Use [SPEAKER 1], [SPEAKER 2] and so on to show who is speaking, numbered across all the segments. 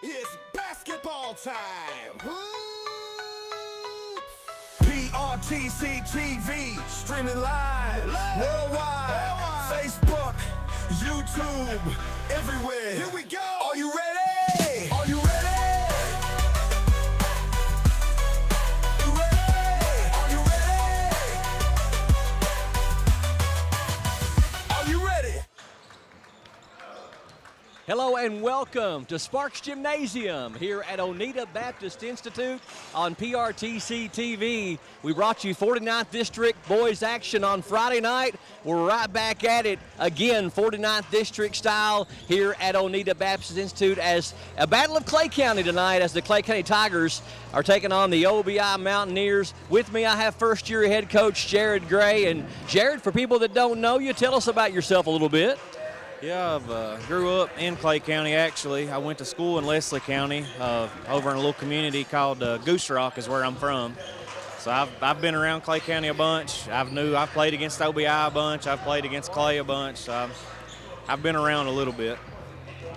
[SPEAKER 1] It's basketball time. PRTC TV, streaming live, worldwide, Facebook, YouTube, everywhere. Here we go. Are you ready? Are you ready?
[SPEAKER 2] Hello and welcome to Sparks Gymnasium here at Oneida Baptist Institute on PRTC TV. We brought you 49th District boys action on Friday night. We're right back at it again, 49th District style here at Oneida Baptist Institute as a battle of Clay County tonight as the Clay County Tigers are taking on the OBI Mountaineers. With me I have first-year head coach Jared Gray. And Jared, for people that don't know you, tell us about yourself a little bit.
[SPEAKER 3] Yeah, I grew up in Clay County, actually. I went to school in Leslie County, over in a little community called Goose Rock is where I'm from. So I've been around Clay County a bunch. I've played against OBI a bunch. I've played against Clay a bunch. So I've been around a little bit.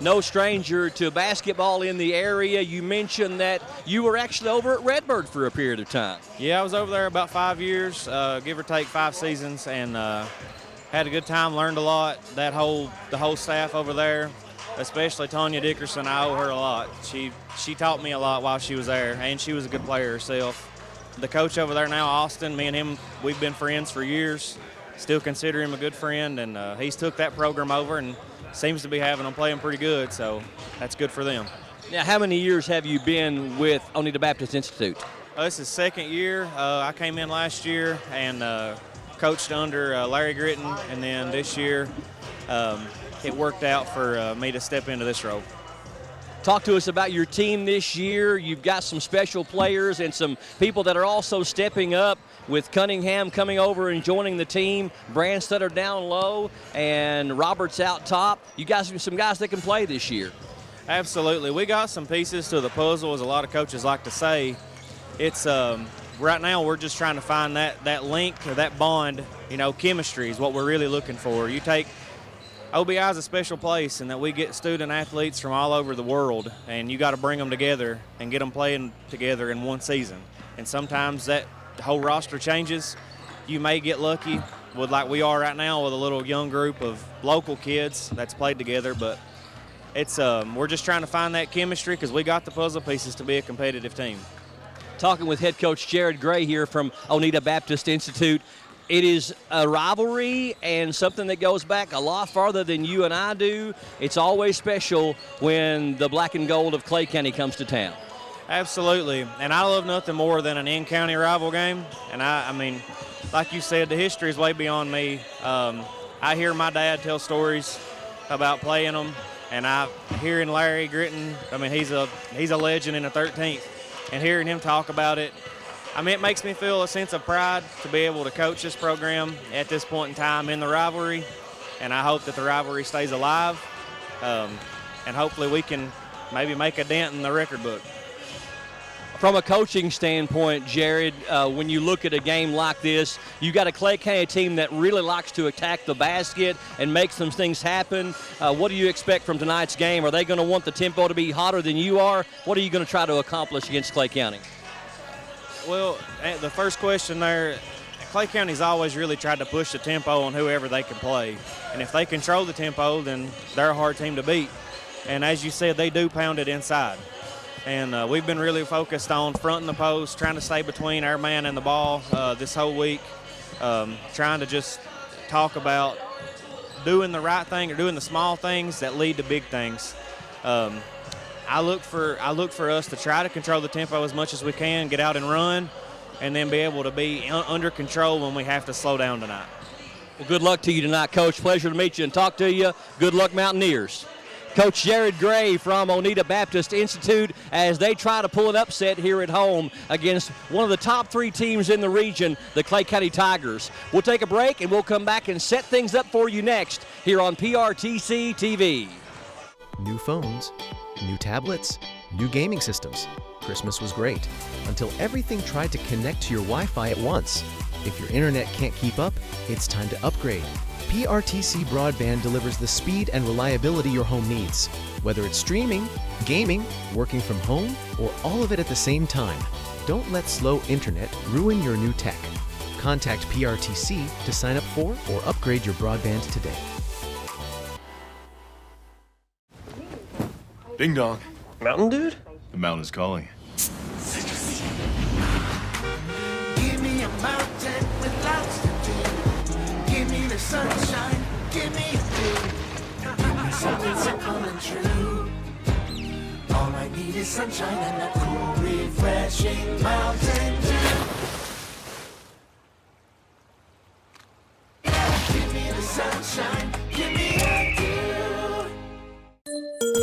[SPEAKER 2] No stranger to basketball in the area. You mentioned that you were actually over at Redbird for a period of time.
[SPEAKER 3] Yeah, I was over there about 5 years, give or take 5 seasons, and had a good time, learned a lot. The whole staff over there, especially Tanya Dickerson, I owe her a lot. She taught me a lot while she was there, and she was a good player herself. The coach over there now, Austin, me and him, we've been friends for years. Still consider him a good friend, and he's took that program over and seems to be having them playing pretty good, so that's good for them.
[SPEAKER 2] Now, how many years have you been with Oneida Baptist Institute?
[SPEAKER 3] This is second year. I came in last year and coached under Larry Gritton, and then this year it worked out for me to step into this role.
[SPEAKER 2] Talk to us about your team this year. You've got some special players and some people that are also stepping up, with Cunningham coming over and joining the team, Brandstetter down low, and Roberts out top. You guys have some guys that can play this year. Absolutely. We got some pieces to the puzzle, as a lot of coaches like to say. It's right now we're just trying to find that link or that bond. Chemistry is what we're really looking for. You take OBI is a special place in that we get student athletes from all over the world, and you got to bring them together and get them playing together in one season. And sometimes that whole roster changes. You may get lucky with, like we are right now, with a little young group of local kids that's played together, but it's we're just trying to find that chemistry because we got the puzzle pieces to be a competitive team. Talking with head coach Jared Gray here from Oneida Baptist Institute. It is a rivalry and something that goes back a lot farther than you and I do. It's always special when the black and gold of Clay County comes to town. Absolutely, and I love nothing more than an in-county rival game. And I mean, like you said, the history is way beyond me. I hear my dad tell stories about playing them, and I hearing Larry Gritton. I mean, he's a legend in the 13th. And hearing him talk about it, I mean, it makes me feel a sense of pride to be able to coach this program at this point in time in the rivalry. And I hope that the rivalry stays alive. And hopefully we can maybe make a dent in the record book. From a coaching standpoint, Jared, when you look at a game like this, you got a Clay County team that really likes to attack the basket and make some things happen. What do you expect from tonight's game? Are they going to want the tempo to be hotter than you are? What are you going to try to accomplish against Clay County? Well, the first question there, Clay County's always really tried to push the tempo on whoever they can play. And if they control the tempo, then they're a hard team to beat. And as you said, they do pound it inside. And we've been really focused on fronting the post, trying to stay between our man and the ball this whole week, trying to just talk about doing the right thing or doing the small things that lead to big things. I look for us to try to control the tempo as much as we can, get out and run, and then be able to be under control when we have to slow down tonight. Well, good luck to you tonight, Coach. Pleasure to meet you and talk to you. Good luck, Mountaineers. Coach Jared Gray from Oneida Baptist Institute as they try to pull an upset here at home against one of the top 3 teams in the region, the Clay County Tigers. We'll take a break and we'll come back and set things up for you next here on PRTC TV.
[SPEAKER 4] New phones, new tablets, new gaming systems. Christmas was great, until everything tried to connect to your Wi-Fi at once. If your internet can't keep up, it's time to upgrade. PRTC Broadband delivers the speed and reliability your home needs. Whether it's streaming, gaming, working from home, or all of it at the same time, don't let slow internet ruin your new tech. Contact PRTC to sign up for or upgrade your broadband today.
[SPEAKER 5] Ding dong.
[SPEAKER 6] Mountain Dude?
[SPEAKER 5] The mountain is calling.
[SPEAKER 1] Give me a mountain with lots to do. Give me the sunshine, give me a view. Something simple and true. All I need is sunshine and a cool, refreshing Mountain Dew. Give me the sunshine, give me a dew.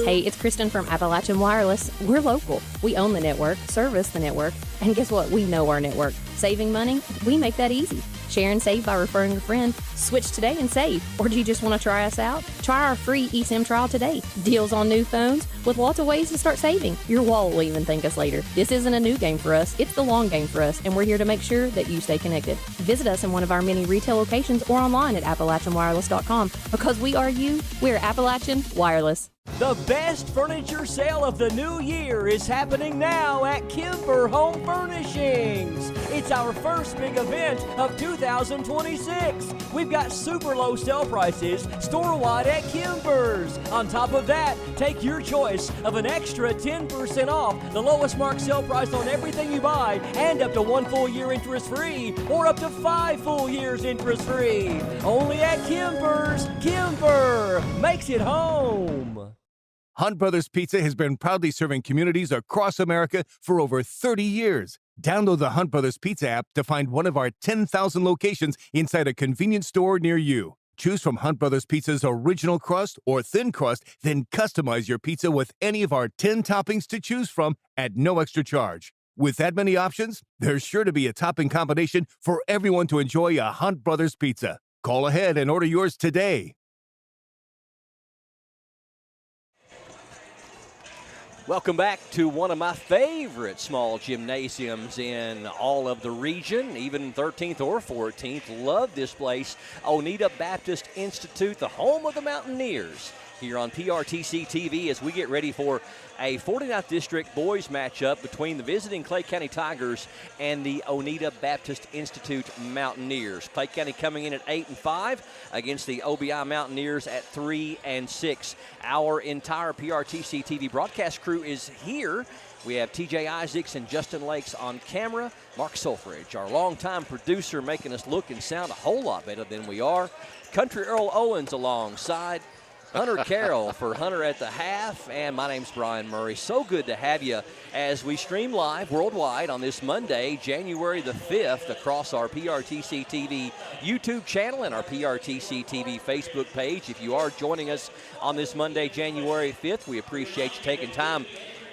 [SPEAKER 7] Hey, it's Kristen from Appalachian Wireless. We're local. We own the network, service the network, and guess what? We know our network. Saving money? We make that easy. Share and save by referring a friend. Switch today and save. Or do you just want to try us out? Try our free eSIM trial today. Deals on new phones with lots of ways to start saving. Your wallet will even thank us later. This isn't a new game for us. It's the long game for us, and we're here to make sure that you stay connected. Visit us in one of our many retail locations or online at AppalachianWireless.com. Because we are you, we're Appalachian Wireless.
[SPEAKER 2] The best furniture sale of the new year is happening now at Kimber Home Furnishings. It's our first big event of 2026. We've got super low sale prices store-wide at Kimber's. On top of that, take your choice of an extra 10% off the lowest marked sale price on everything you buy, and up to 1 full year interest-free, or up to 5 full years interest-free. Only at Kimber's. Kimber makes it home.
[SPEAKER 8] Hunt Brothers Pizza has been proudly serving communities across America for over 30 years. Download the Hunt Brothers Pizza app to find one of our 10,000 locations inside a convenience store near you. Choose from Hunt Brothers Pizza's original crust or thin crust, then customize your pizza with any of our 10 toppings to choose from at no extra charge. With that many options, there's sure to be a topping combination for everyone to enjoy a Hunt Brothers Pizza. Call ahead and order yours today.
[SPEAKER 2] Welcome back to one of my favorite small gymnasiums in all of the region, even 13th or 14th. Love this place. Oneida Baptist Institute, the home of the Mountaineers, here on PRTC TV as we get ready for a 49th District boys matchup between the visiting Clay County Tigers and the Oneida Baptist Institute Mountaineers. Clay County coming in at 8-5 against the OBI Mountaineers at 3-6. Our entire PRTC TV broadcast crew is here. We have TJ Isaacs and Justin Lakes on camera. Mark Solfridge, our longtime producer, making us look and sound a whole lot better than we are. Country Earl Owens alongside Hunter Carroll for Hunter at the Half, and my name's Brian Murray. So good to have you as we stream live worldwide on this Monday, January the 5th, across our PRTC TV YouTube channel and our PRTC TV Facebook page. If you are joining us on this Monday, January 5th, we appreciate you taking time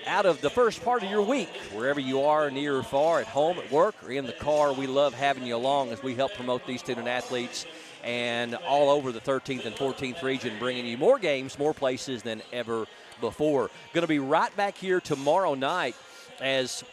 [SPEAKER 2] out of the first part of your week, wherever you are, near or far, at home, at work, or in the car. We love having you along as we help promote these student athletes and all over the 13th and 14th region, bringing you more games, more places than ever before. Going to be right back here tomorrow night as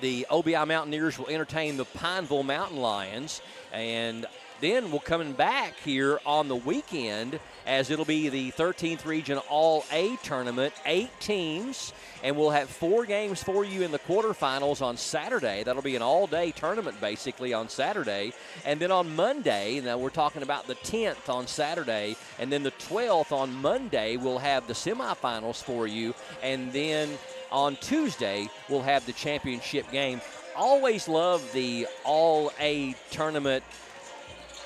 [SPEAKER 2] the OBI Mountaineers will entertain the Pineville Mountain Lions, and then we're coming back here on the weekend as it'll be the 13th Region All-A Tournament, 8 teams, and we'll have 4 games for you in the quarterfinals on Saturday. That'll be an all-day tournament, basically, on Saturday. And then on Monday, now we're talking about the 10th on Saturday, and then the 12th on Monday, we'll have the semifinals for you, and then on Tuesday, we'll have the championship game. Always love the All-A Tournament,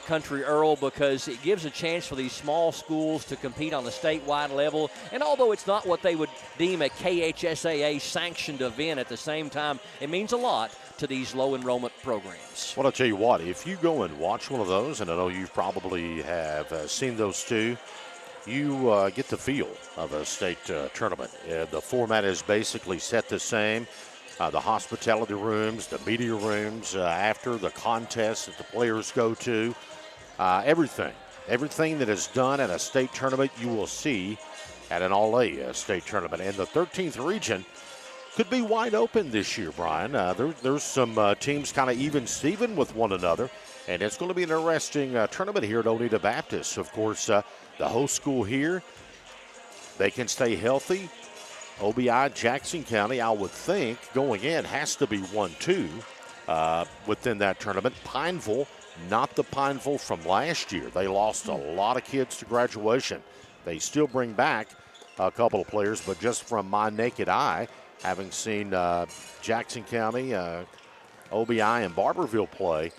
[SPEAKER 2] Country Earl, because it gives a chance for these small schools to compete on the statewide level. And although it's not what they would deem a KHSAA sanctioned event, at the same time, it means a lot to these low enrollment programs.
[SPEAKER 9] Well, I'll tell you what, if you go and watch one of those, and I know you probably have seen those too, you get the feel of a state tournament. The format is basically set the same. The hospitality rooms, the media rooms, after the contests that the players go to, everything that is done at a state tournament you will see at an All-A state tournament. And the 13th region could be wide open this year, Brian. There's some teams kind of even Steven with one another, and it's going to be an interesting tournament here at Oneida Baptist. Of course, the host school here, they can stay healthy. OBI, Jackson County, I would think, going in has to be 1-2 within that tournament. Pineville, not the Pineville from last year. They lost a lot of kids to graduation. They still bring back a couple of players, but just from my naked eye, having seen Jackson County, OBI, and Barberville play,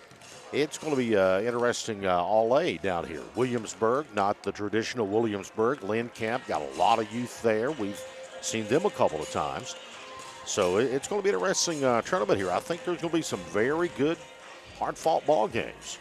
[SPEAKER 9] it's going to be interesting all-A down here. Williamsburg, not the traditional Williamsburg. Lynn Camp got a lot of youth there. We've seen them a couple of times. So it's going to be an interesting tournament here. I think there's going to be some very good, hard-fought ball games.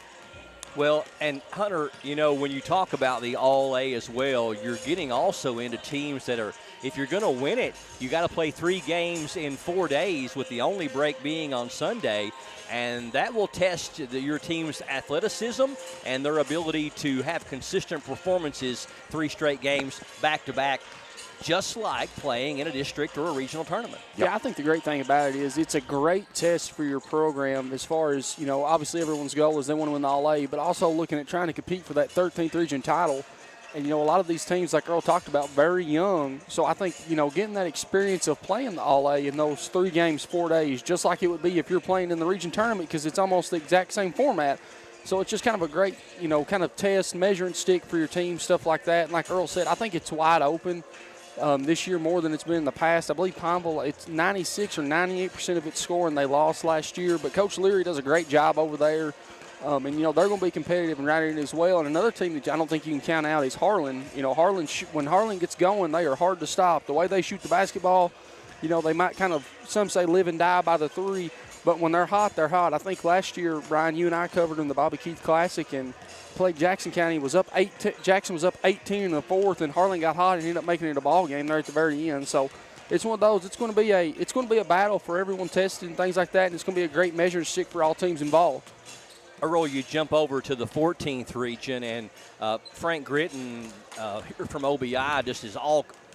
[SPEAKER 2] Well, and Hunter, you know, when you talk about the All-A as well, you're getting also into teams that are, if you're going to win it, you got to play 3 games in 4 days, with the only break being on Sunday, and that will test your team's athleticism and their ability to have consistent performances 3 straight games back-to-back, just like playing in a district or a regional tournament.
[SPEAKER 5] Yeah, I think the great thing about it is it's a great test for your program as far as, you know, obviously everyone's goal is they want to win the All-A, but also looking at trying to compete for that 13th region title. And, you know, a lot of these teams, like Earl talked about, very young. So I think, you know, getting that experience of playing the All-A in those 3 games, 4 days, just like it would be if you're playing in the region tournament, because it's almost the exact same format. So it's just kind of a great, you know, kind of test, measuring stick for your team, stuff like that. And like Earl said, I think it's wide open. This year more than it's been in the past. I believe Pineville, it's 96 or 98% of its scoring they lost last year. But Coach Leary does a great job over there. And, you know, they're going to be competitive and right in it as well. And another team that I don't think you can count out is Harlan. You know, when Harlan gets going, they are hard to stop. The way they shoot the basketball, you know, they might kind of, some say live and die by the 3. But when they're hot, they're hot. I think last year, Brian, you and I covered in the Bobby Keith Classic and played Jackson County. Jackson was up 18 in the 4th, and Harlan got hot and ended up making it a ball game there at the very end. So it's one of those. It's going to be a battle for everyone tested and things like that, and it's going to be a great measuring stick for all teams involved.
[SPEAKER 2] Earl, you jump over to the 14th region, and Frank Gritton here from OBI just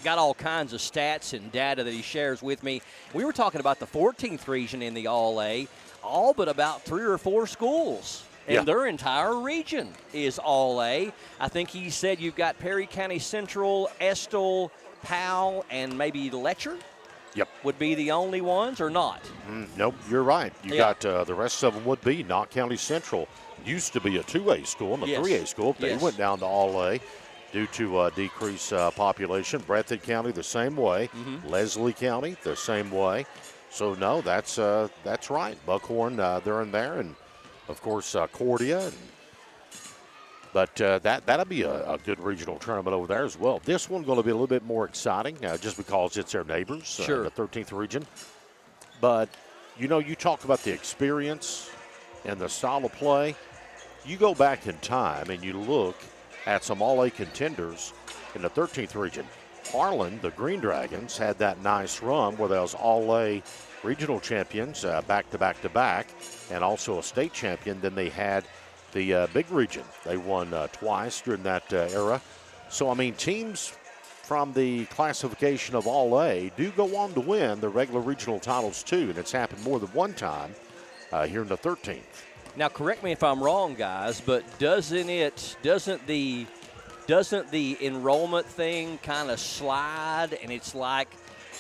[SPEAKER 2] got all kinds of stats and data that he shares with me. We were talking about the 14th region in the All-A, all but about 3 or 4 schools. And their entire region is All-A. I think he said you've got Perry County Central, Estill, Powell, and maybe Letcher.
[SPEAKER 9] Yep.
[SPEAKER 2] Would be the only ones, or not?
[SPEAKER 9] Nope, you're right. You got the rest of them would be. Knott County Central used to be a 2A school and a 3A school. They went down to All-A due to decreased population. Breathitt County the same way. Leslie County the same way. So, no, that's right. Buckhorn, they're in there, and of course, Cordia. But that'll be a good regional tournament over there as well. This one's going to be a little bit more exciting just because it's their neighbors in the 13th region. But, you know, you talk about the experience and the style of play. You go back in time and you look at some All-A contenders in the 13th region. Harlan, the Green Dragons, had that nice run where they was All-A regional champions back-to-back-to-back, and also a state champion. Then they had the big region. They won twice during that era. So, I mean, teams from the classification of All-A do go on to win the regular regional titles too, and it's happened more than one time here in the 13th.
[SPEAKER 2] Now, correct me if I'm wrong, guys, but doesn't the enrollment thing kind of slide, and it's like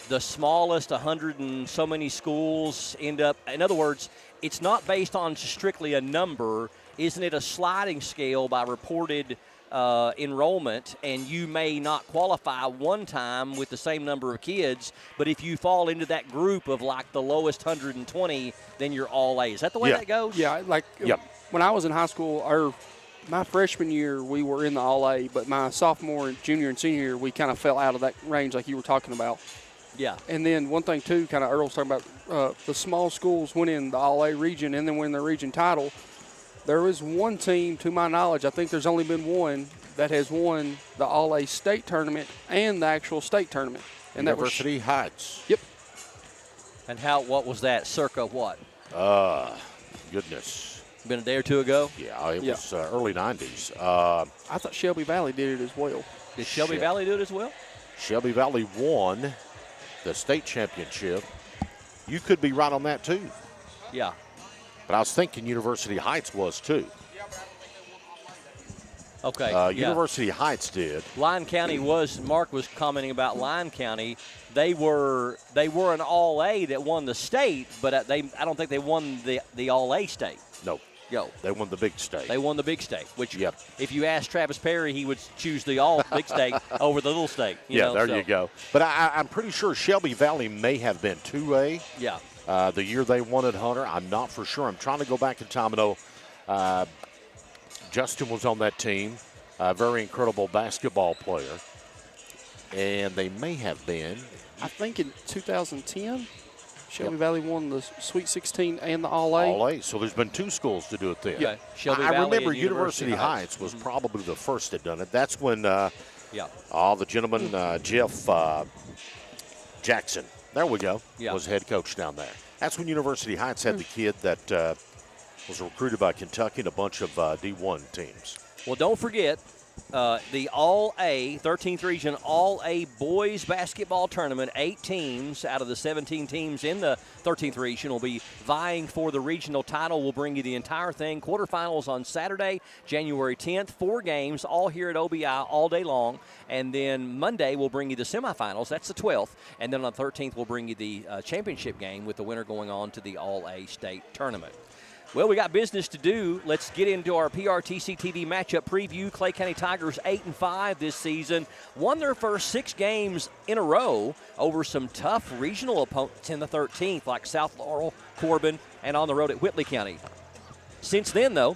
[SPEAKER 2] the smallest 100 and so many schools end up, in other words, it's not based on strictly a number. Isn't it a sliding scale by reported enrollment, and you may not qualify one time with the same number of kids, but if you fall into that group of like the lowest 120, then you're All-A. Is that the way that goes?
[SPEAKER 5] Yeah, when I was in high school, my freshman year, we were in the All-A, but my sophomore, junior, and senior year, we kind of fell out of that range like you were talking about.
[SPEAKER 2] Yeah. And
[SPEAKER 5] then one thing, too, kind of Earl was talking about, the small schools went in the All-A region and then win their region title. There is one team, to my knowledge, I think there's only been one that has won the All-A state tournament and the actual state tournament. And
[SPEAKER 9] University Heights.
[SPEAKER 5] Yep.
[SPEAKER 2] And what was that? Circa what?
[SPEAKER 9] Goodness.
[SPEAKER 2] Been a day or two ago?
[SPEAKER 9] Yeah, it was early 90s.
[SPEAKER 5] I thought Shelby Valley did it as well.
[SPEAKER 2] Did Shelby Valley do it as well?
[SPEAKER 9] Shelby Valley won the state championship You could be right on that too.
[SPEAKER 2] Yeah.
[SPEAKER 9] But I was thinking University Heights was too.
[SPEAKER 2] Okay. Yeah.
[SPEAKER 9] University Heights did.
[SPEAKER 2] Lyon County Mark was commenting about Lyon County. They were an All-A that won the state, but I don't think they won the All-A state.
[SPEAKER 9] No.
[SPEAKER 2] Yo.
[SPEAKER 9] They won the big state.
[SPEAKER 2] They won the big state, which
[SPEAKER 9] Yep.
[SPEAKER 2] if you ask Travis Perry, he would choose the all big state over the little state.
[SPEAKER 9] There you go. But I'm pretty sure Shelby Valley may have been 2A.
[SPEAKER 2] Yeah.
[SPEAKER 9] The year they won at Hunter. I'm not for sure. I'm trying to go back in time and know Justin was on that team, a very incredible basketball player. And they may have been.
[SPEAKER 5] I think in 2010, Shelby Valley won the Sweet 16 and the All-A.
[SPEAKER 9] All-A. So there's been 2 schools to do it then.
[SPEAKER 2] Yeah. Shelby
[SPEAKER 9] I
[SPEAKER 2] Valley
[SPEAKER 9] remember
[SPEAKER 2] and
[SPEAKER 9] University Heights was probably the first that done it. That's when
[SPEAKER 2] yeah.
[SPEAKER 9] the gentleman, Jeff Jackson, there we go,
[SPEAKER 2] Yeah.
[SPEAKER 9] was head coach down there. That's when University Heights had the kid that was recruited by Kentucky and a bunch of D1 teams.
[SPEAKER 2] Well, don't forget the All-A, 13th Region All-A Boys Basketball Tournament. 8 teams out of the 17 teams in the 13th Region will be vying for the regional title. We'll bring you the entire thing. Quarterfinals on Saturday, January 10th. 4 games, all here at OBI all day long. And then Monday, we'll bring you the semifinals. That's the 12th. And then on the 13th, we'll bring you the championship game with the winner going on to the All-A state tournament. Well, we got business to do. Let's get into our PRTC TV matchup preview. Clay County Tigers 8-5 this season. Won their first 6 games in a row over some tough regional opponents in the 13th, like South Laurel, Corbin, and on the road at Whitley County. Since then, though,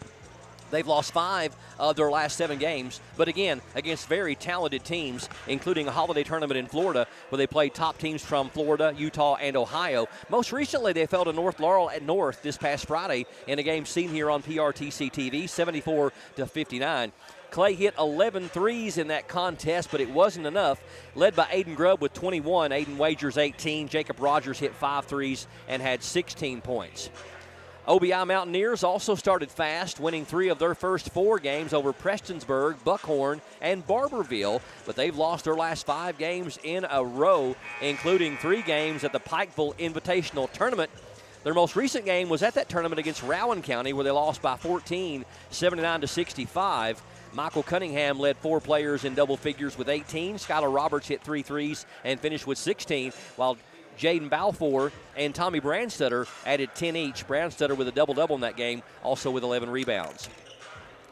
[SPEAKER 2] they've lost 5 of their last 7 games, but again, against very talented teams, including a holiday tournament in Florida where they played top teams from Florida, Utah, and Ohio. Most recently, they fell to North Laurel at North this past Friday in a game seen here on PRTC TV, 74-59. Clay hit 11 threes in that contest, but it wasn't enough. Led by Aiden Grubb with 21, Aiden Wagers 18, Jacob Rogers hit 5 threes and had 16 points. OBI Mountaineers also started fast, winning 3 of their first 4 games over Prestonsburg, Buckhorn, and Barberville, but they've lost their last 5 games in a row, including 3 games at the Pikeville Invitational Tournament. Their most recent game was at that tournament against Rowan County, where they lost by 14, 79-65. Michael Cunningham led 4 players in double figures with 18. Skylar Roberts hit 3 threes and finished with 16, while Jaden Balfour and Tommy Brandstetter added 10 each. Brandstetter with a double-double in that game, also with 11 rebounds.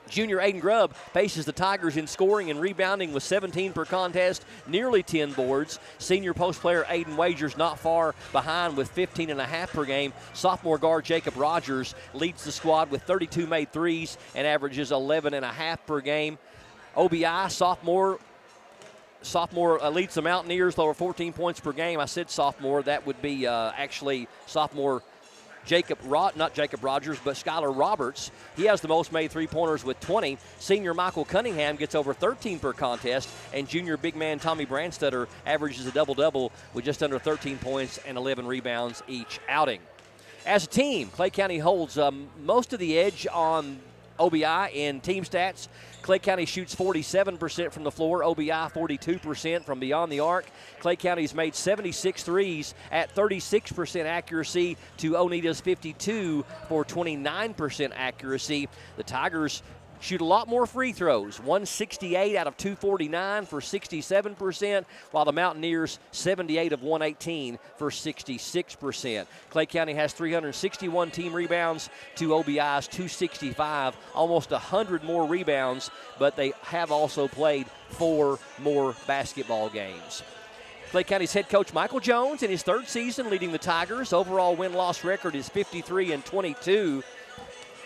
[SPEAKER 2] Junior Aiden Grubb paces the Tigers in scoring and rebounding with 17 per contest, nearly 10 boards. Senior post player Aiden Wagers not far behind with 15.5 per game. Sophomore guard Jacob Rogers leads the squad with 32 made threes and averages 11.5 per game. OBI sophomore leads the Mountaineers over 14 points per game. I said sophomore. That would be actually sophomore not Jacob Rogers, but Skylar Roberts. He has the most made three-pointers with 20. Senior Michael Cunningham gets over 13 per contest, and junior big man Tommy Brandstetter averages a double-double with just under 13 points and 11 rebounds each outing. As a team, Clay County holds most of the edge on OBI in team stats. Clay County shoots 47% from the floor, OBI 42% from beyond the arc. Clay County's made 76 threes at 36% accuracy to Onita's 52 for 29% accuracy. The Tigers shoot a lot more free throws, 168 out of 249 for 67%, while the Mountaineers 78 of 118 for 66%. Clay County has 361 team rebounds to OBI's 265, almost 100 more rebounds, but they have also played 4 more basketball games. Clay County's head coach Michael Jones in his 3rd season leading the Tigers. Overall win-loss record is 53-22.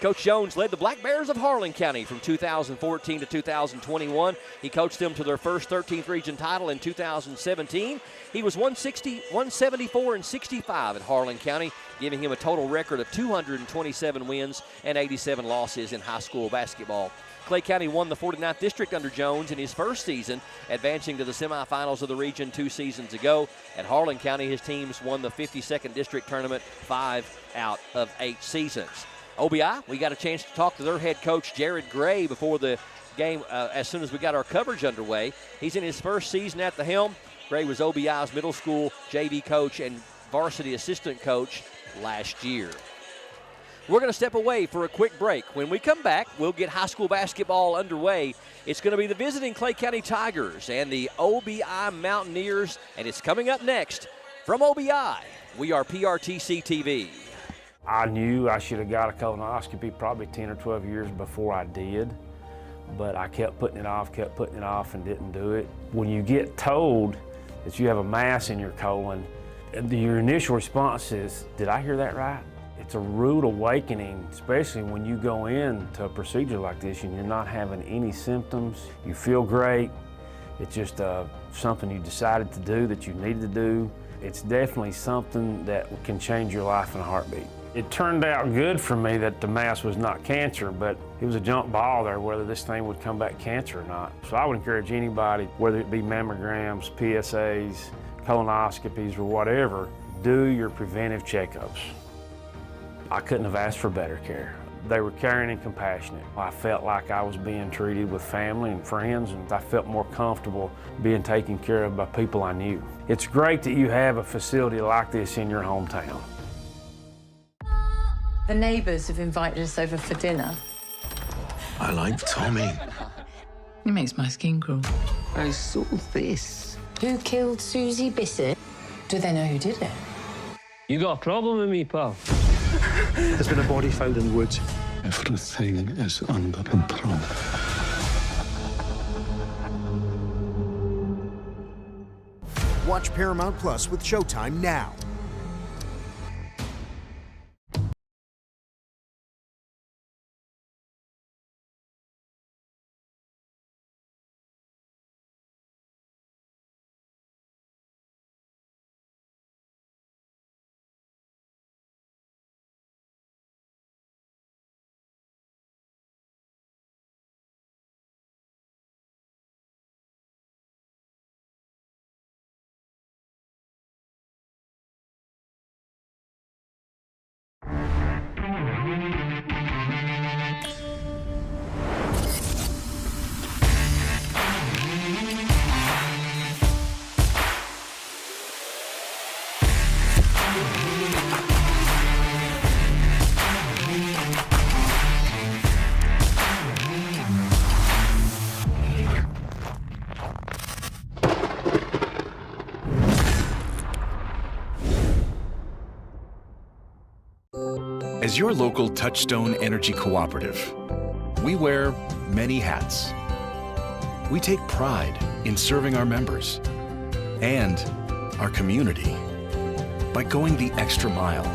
[SPEAKER 2] Coach Jones led the Black Bears of Harlan County from 2014 to 2021. He coached them to their first 13th region title in 2017. He was 174-65 at Harlan County, giving him a total record of 227 wins and 87 losses in high school basketball. Clay County won the 49th district under Jones in his first season, advancing to the semifinals of the region 2 seasons ago. At Harlan County, his teams won the 52nd district tournament 5 out of 8 seasons. OBI, we got a chance to talk to their head coach, Jared Gray, before the game as soon as we got our coverage underway. He's in his first season at the helm. Gray was OBI's middle school JV coach and varsity assistant coach last year. We're going to step away for a quick break. When we come back, we'll get high school basketball underway. It's going to be the visiting Clay County Tigers and the OBI Mountaineers, and it's coming up next from OBI. We are PRTC TV.
[SPEAKER 6] I knew I should have got a colonoscopy probably 10 or 12 years before I did, but I kept putting it off, and didn't do it. When you get told that you have a mass in your colon, your initial response is, did I hear that right? It's a rude awakening, especially when you go into a procedure like this and you're not having any symptoms. You feel great. It's just something you decided to do, that you needed to do. It's definitely something that can change your life in a heartbeat. It turned out good for me that the mass was not cancer, but it was a jump ball there whether this thing would come back cancer or not. So I would encourage anybody, whether it be mammograms, PSAs, colonoscopies, or whatever, do your preventive checkups. I couldn't have asked for better care. They were caring and compassionate. I felt like I was being treated with family and friends, and I felt more comfortable being taken care of by people I knew. It's great that you have a facility like this in your hometown.
[SPEAKER 10] The neighbours have invited us over for dinner.
[SPEAKER 11] I like Tommy.
[SPEAKER 10] It makes my skin crawl.
[SPEAKER 11] I saw this.
[SPEAKER 10] Who killed Susie Bissett? Do they know who did it?
[SPEAKER 12] You got a problem with me, pal?
[SPEAKER 11] There's been a body found in the woods.
[SPEAKER 13] Everything is under control.
[SPEAKER 14] Watch Paramount Plus with Showtime now.
[SPEAKER 15] As your local Touchstone Energy Cooperative, we wear many hats. We take pride in serving our members and our community by going the extra mile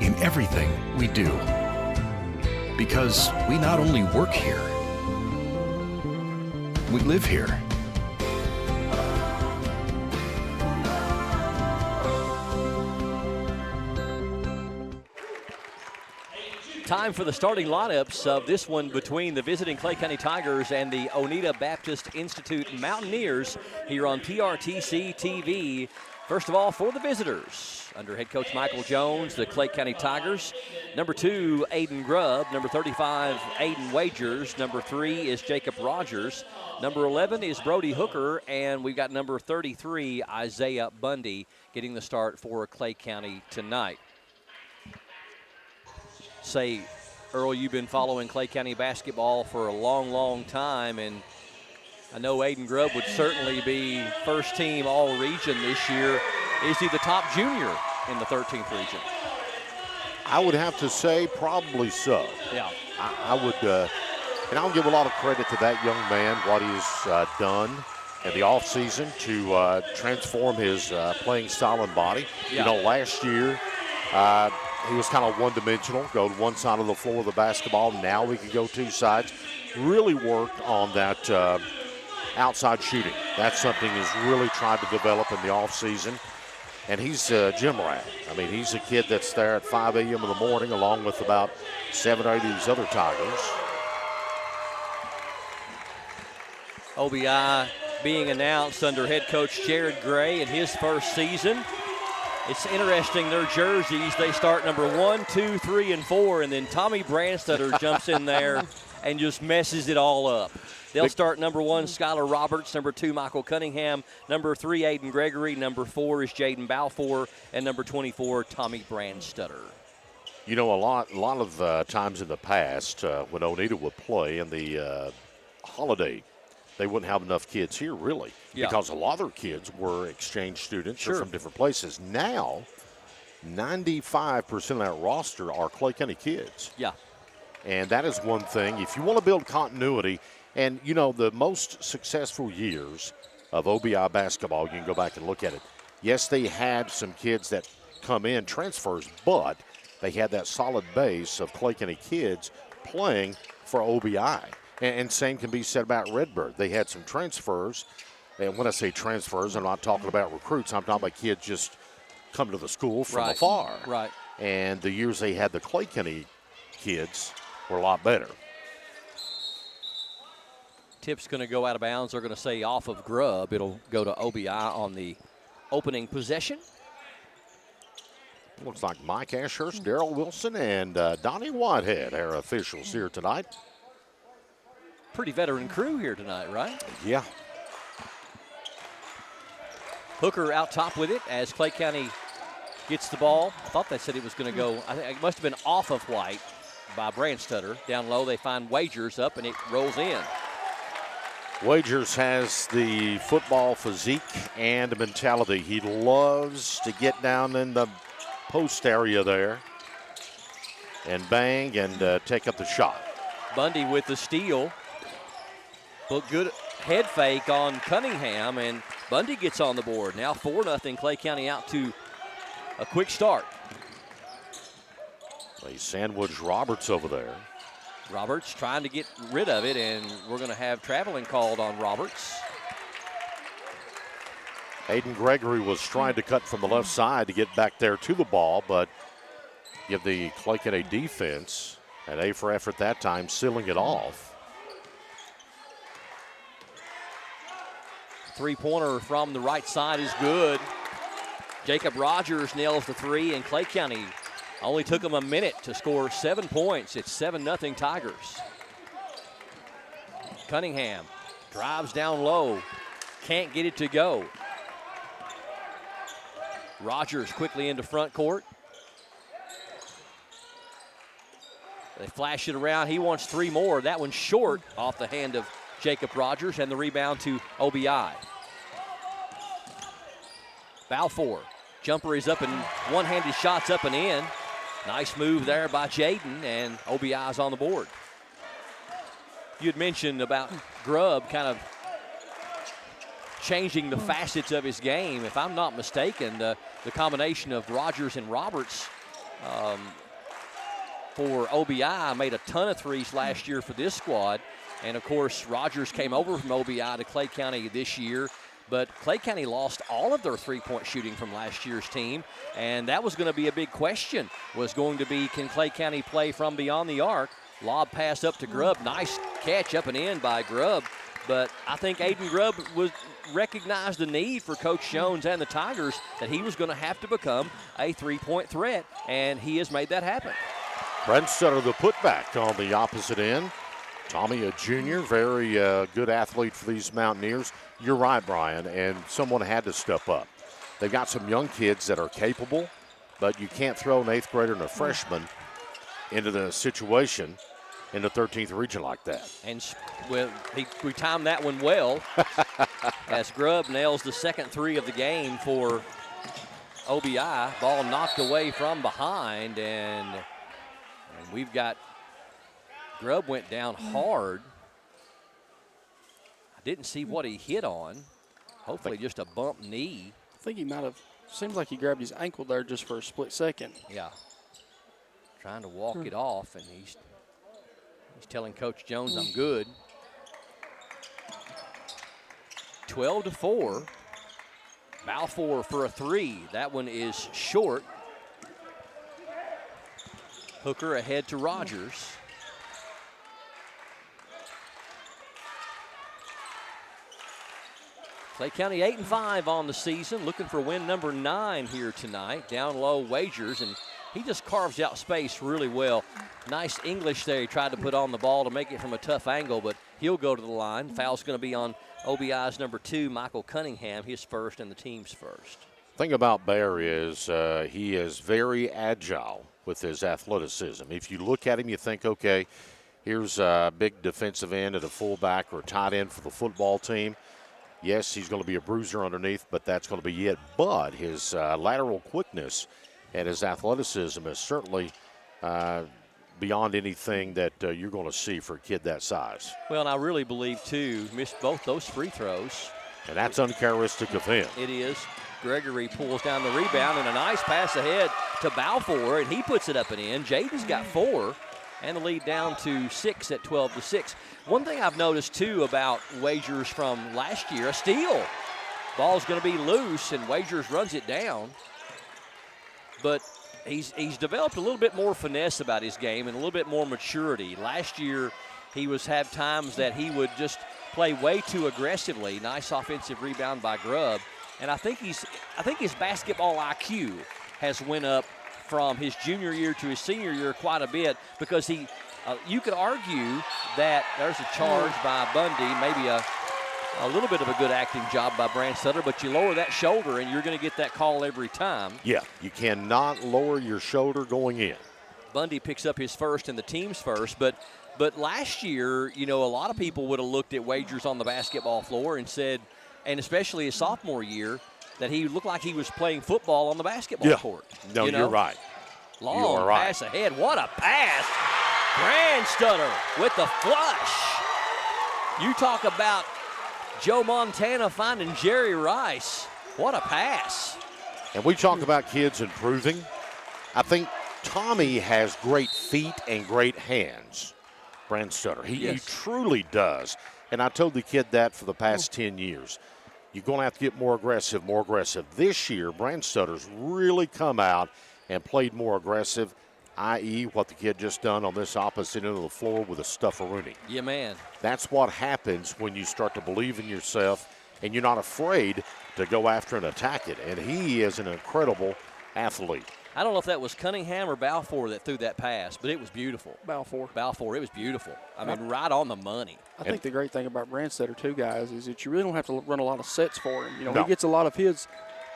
[SPEAKER 15] in everything we do. Because we not only work here, we live here.
[SPEAKER 2] Time for the starting lineups of this one between the visiting Clay County Tigers and the Oneida Baptist Institute Mountaineers here on PRTC TV. First of all, for the visitors, under head coach Michael Jones, the Clay County Tigers. Number 2, Aiden Grubb. Number 35, Aiden Wagers. Number 3 is Jacob Rogers. Number 11 is Brody Hooker. And we've got number 33, Isaiah Bundy, getting the start for Clay County tonight. Say, Earl, you've been following Clay County basketball for a long, long time, and I know Aiden Grubb would certainly be first team all-region this year. Is he the top junior in the 13th region?
[SPEAKER 9] I would have to say probably so.
[SPEAKER 2] Yeah.
[SPEAKER 9] I would, and I'll give a lot of credit to that young man, what he's done in the offseason to transform his playing style and body.
[SPEAKER 2] Yeah.
[SPEAKER 9] You know, last year, he was kind of one-dimensional, go to one side of the floor of the basketball. Now we can go two sides. Really worked on that outside shooting. That's something he's really tried to develop in the offseason. And he's a gym rat. I mean, he's a kid that's there at 5 a.m. in the morning along with about 7 or 8 of these other Tigers.
[SPEAKER 2] OBI being announced under head coach Jared Gray in his first season. It's interesting, their jerseys, they start number 1, 2, 3, and 4, and then Tommy Brandstetter jumps in there and just messes it all up. They'll start number 1, Skylar Roberts, number 2, Michael Cunningham, number 3, Aiden Gregory, number 4 is Jaden Balfour, and number 24, Tommy Brandstutter.
[SPEAKER 9] You know, a lot of times in the past when Oneida would play in the holiday, they wouldn't have enough kids here, really, because a lot of their kids were exchange students or from different places. Now, 95% of that roster are Clay County kids.
[SPEAKER 2] Yeah.
[SPEAKER 9] And that is one thing. If you want to build continuity, and, you know, the most successful years of OBI basketball, you can go back and look at it. Yes, they had some kids that come in, transfers, but they had that solid base of Clay County kids playing for OBI. And same can be said about Redbird. They had some transfers. And when I say transfers, I'm not talking about recruits. I'm talking about kids just come to the school from afar.
[SPEAKER 2] Right.
[SPEAKER 9] And the years they had the Clay County kids were a lot better.
[SPEAKER 2] Tip's going to go out of bounds. They're going to say off of Grubb. It'll go to OBI on the opening possession.
[SPEAKER 9] Looks like Mike Ashurst, Darrell Wilson, and Donnie Whitehead are officials here tonight.
[SPEAKER 2] Pretty veteran crew here tonight, right?
[SPEAKER 9] Yeah.
[SPEAKER 2] Hooker out top with it as Clay County gets the ball. I thought they said it was going to go, I think it must have been off of White by Brandstutter. Down low, they find Wagers up, and it rolls in.
[SPEAKER 9] Wagers has the football physique and mentality. He loves to get down in the post area there and bang and take up the shot.
[SPEAKER 2] Bundy with the steal. But good head fake on Cunningham, and Bundy gets on the board. Now 4-0, Clay County out to a quick start.
[SPEAKER 9] They sandwich Roberts over there.
[SPEAKER 2] Roberts trying to get rid of it, and we're going to have traveling called on Roberts.
[SPEAKER 9] Aiden Gregory was trying to cut from the left side to get back there to the ball, but give the Clay County defense an A for effort that time, sealing it off.
[SPEAKER 2] Three-pointer from the right side is good. Jacob Rogers nails the 3, and Clay County only took them a minute to score 7 points. It's 7-0 Tigers. Cunningham drives down low, can't get it to go. Rogers quickly into front court. They flash it around. He wants 3 more. That one's short off the hand of Jacob Rogers, and the rebound to OBI. Balfour. Jumper is up, and one-handed shots up and in. Nice move there by Jaden, and OBI's on the board. You had mentioned about Grubb kind of changing the facets of his game. If I'm not mistaken, the combination of Rogers and Roberts for OBI made a ton of threes last year for this squad. And, of course, Rogers came over from OBI to Clay County this year. But Clay County lost all of their three-point shooting from last year's team. And that was going to be a big question, was going to be, can Clay County play from beyond the arc? Lob pass up to Grubb. Nice catch up and in by Grubb. But I think Aiden Grubb recognized the need for Coach Jones and the Tigers that he was going to have to become a three-point threat. And he has made that happen.
[SPEAKER 9] Brandstutter the putback on the opposite end. Tommy, a junior, very good athlete for these Mountaineers. You're right, Brian, and someone had to step up. They've got some young kids that are capable, but you can't throw an 8th grader and a freshman into the situation in the 13th region like that.
[SPEAKER 2] And well, we timed that one well as Grubb nails the second 3 of the game for OBI. Ball knocked away from behind, and we've got Grubb went down hard. I didn't see what he hit on. Hopefully just a bump knee.
[SPEAKER 5] I think he might have, seems like he grabbed his ankle there just for a split second.
[SPEAKER 2] Yeah. Trying to walk it off, and he's telling Coach Jones, I'm good. 12-4. Balfour for a 3. That one is short. Hooker ahead to Rogers. Clay County 8-5 on the season, looking for win number 9 here tonight. Down low, Wagers, and he just carves out space really well. Nice English there. He tried to put on the ball to make it from a tough angle, but he'll go to the line. Foul's going to be on OBI's number 2, Michael Cunningham, his first and the team's first.
[SPEAKER 9] Thing about Bear is he is very agile with his athleticism. If you look at him, you think, okay, here's a big defensive end and a fullback or a tight end for the football team. Yes, he's going to be a bruiser underneath, but that's going to be it. But his lateral quickness and his athleticism is certainly beyond anything that you're going to see for a kid that size.
[SPEAKER 2] Well, and I really believe, too, missed both those free throws.
[SPEAKER 9] And that's uncharacteristic of him.
[SPEAKER 2] It is. Gregory pulls down the rebound and a nice pass ahead to Balfour, and he puts it up and in. Jaden's got 4, and the lead down to 6 at 12-6. One thing I've noticed, too, about Wagers from last year, a steal. Ball's going to be loose, and Wagers runs it down. But he's developed a little bit more finesse about his game and a little bit more maturity. Last year, he have times that he would just play way too aggressively. Nice offensive rebound by Grubb. And I think his basketball IQ has went up from his junior year to his senior year quite a bit, because you could argue that there's a charge by Bundy, maybe a little bit of a good acting job by Brandstetter, but you lower that shoulder and you're going to get that call every time.
[SPEAKER 9] Yeah, you cannot lower your shoulder going in.
[SPEAKER 2] Bundy picks up his first and the team's first, but last year, a lot of people would have looked at Wagers on the basketball floor and said, and especially his sophomore year, that he looked like he was playing football on the basketball court.
[SPEAKER 9] No, you're right.
[SPEAKER 2] Long pass ahead. What a pass. Brandstetter with the flush. You talk about Joe Montana finding Jerry Rice. What a pass.
[SPEAKER 9] And we talk about kids improving. I think Tommy has great feet and great hands, Brandstetter. He truly does. And I told the kid that for the past 10 years. You're going to have to get more aggressive, more aggressive. This year, Brandstutter's really come out and played more aggressive, i.e. what the kid just done on this opposite end of the floor with a stufferoonie.
[SPEAKER 2] Yeah, man.
[SPEAKER 9] That's what happens when you start to believe in yourself and you're not afraid to go after and attack it. And he is an incredible athlete.
[SPEAKER 2] I don't know if that was Cunningham or Balfour that threw that pass, but it was beautiful.
[SPEAKER 5] Balfour,
[SPEAKER 2] it was beautiful. I mean, right on the money.
[SPEAKER 5] I think the great thing about Brandstetter, too, guys, is that you really don't have to run a lot of sets for him.
[SPEAKER 9] No.
[SPEAKER 5] He gets a lot of his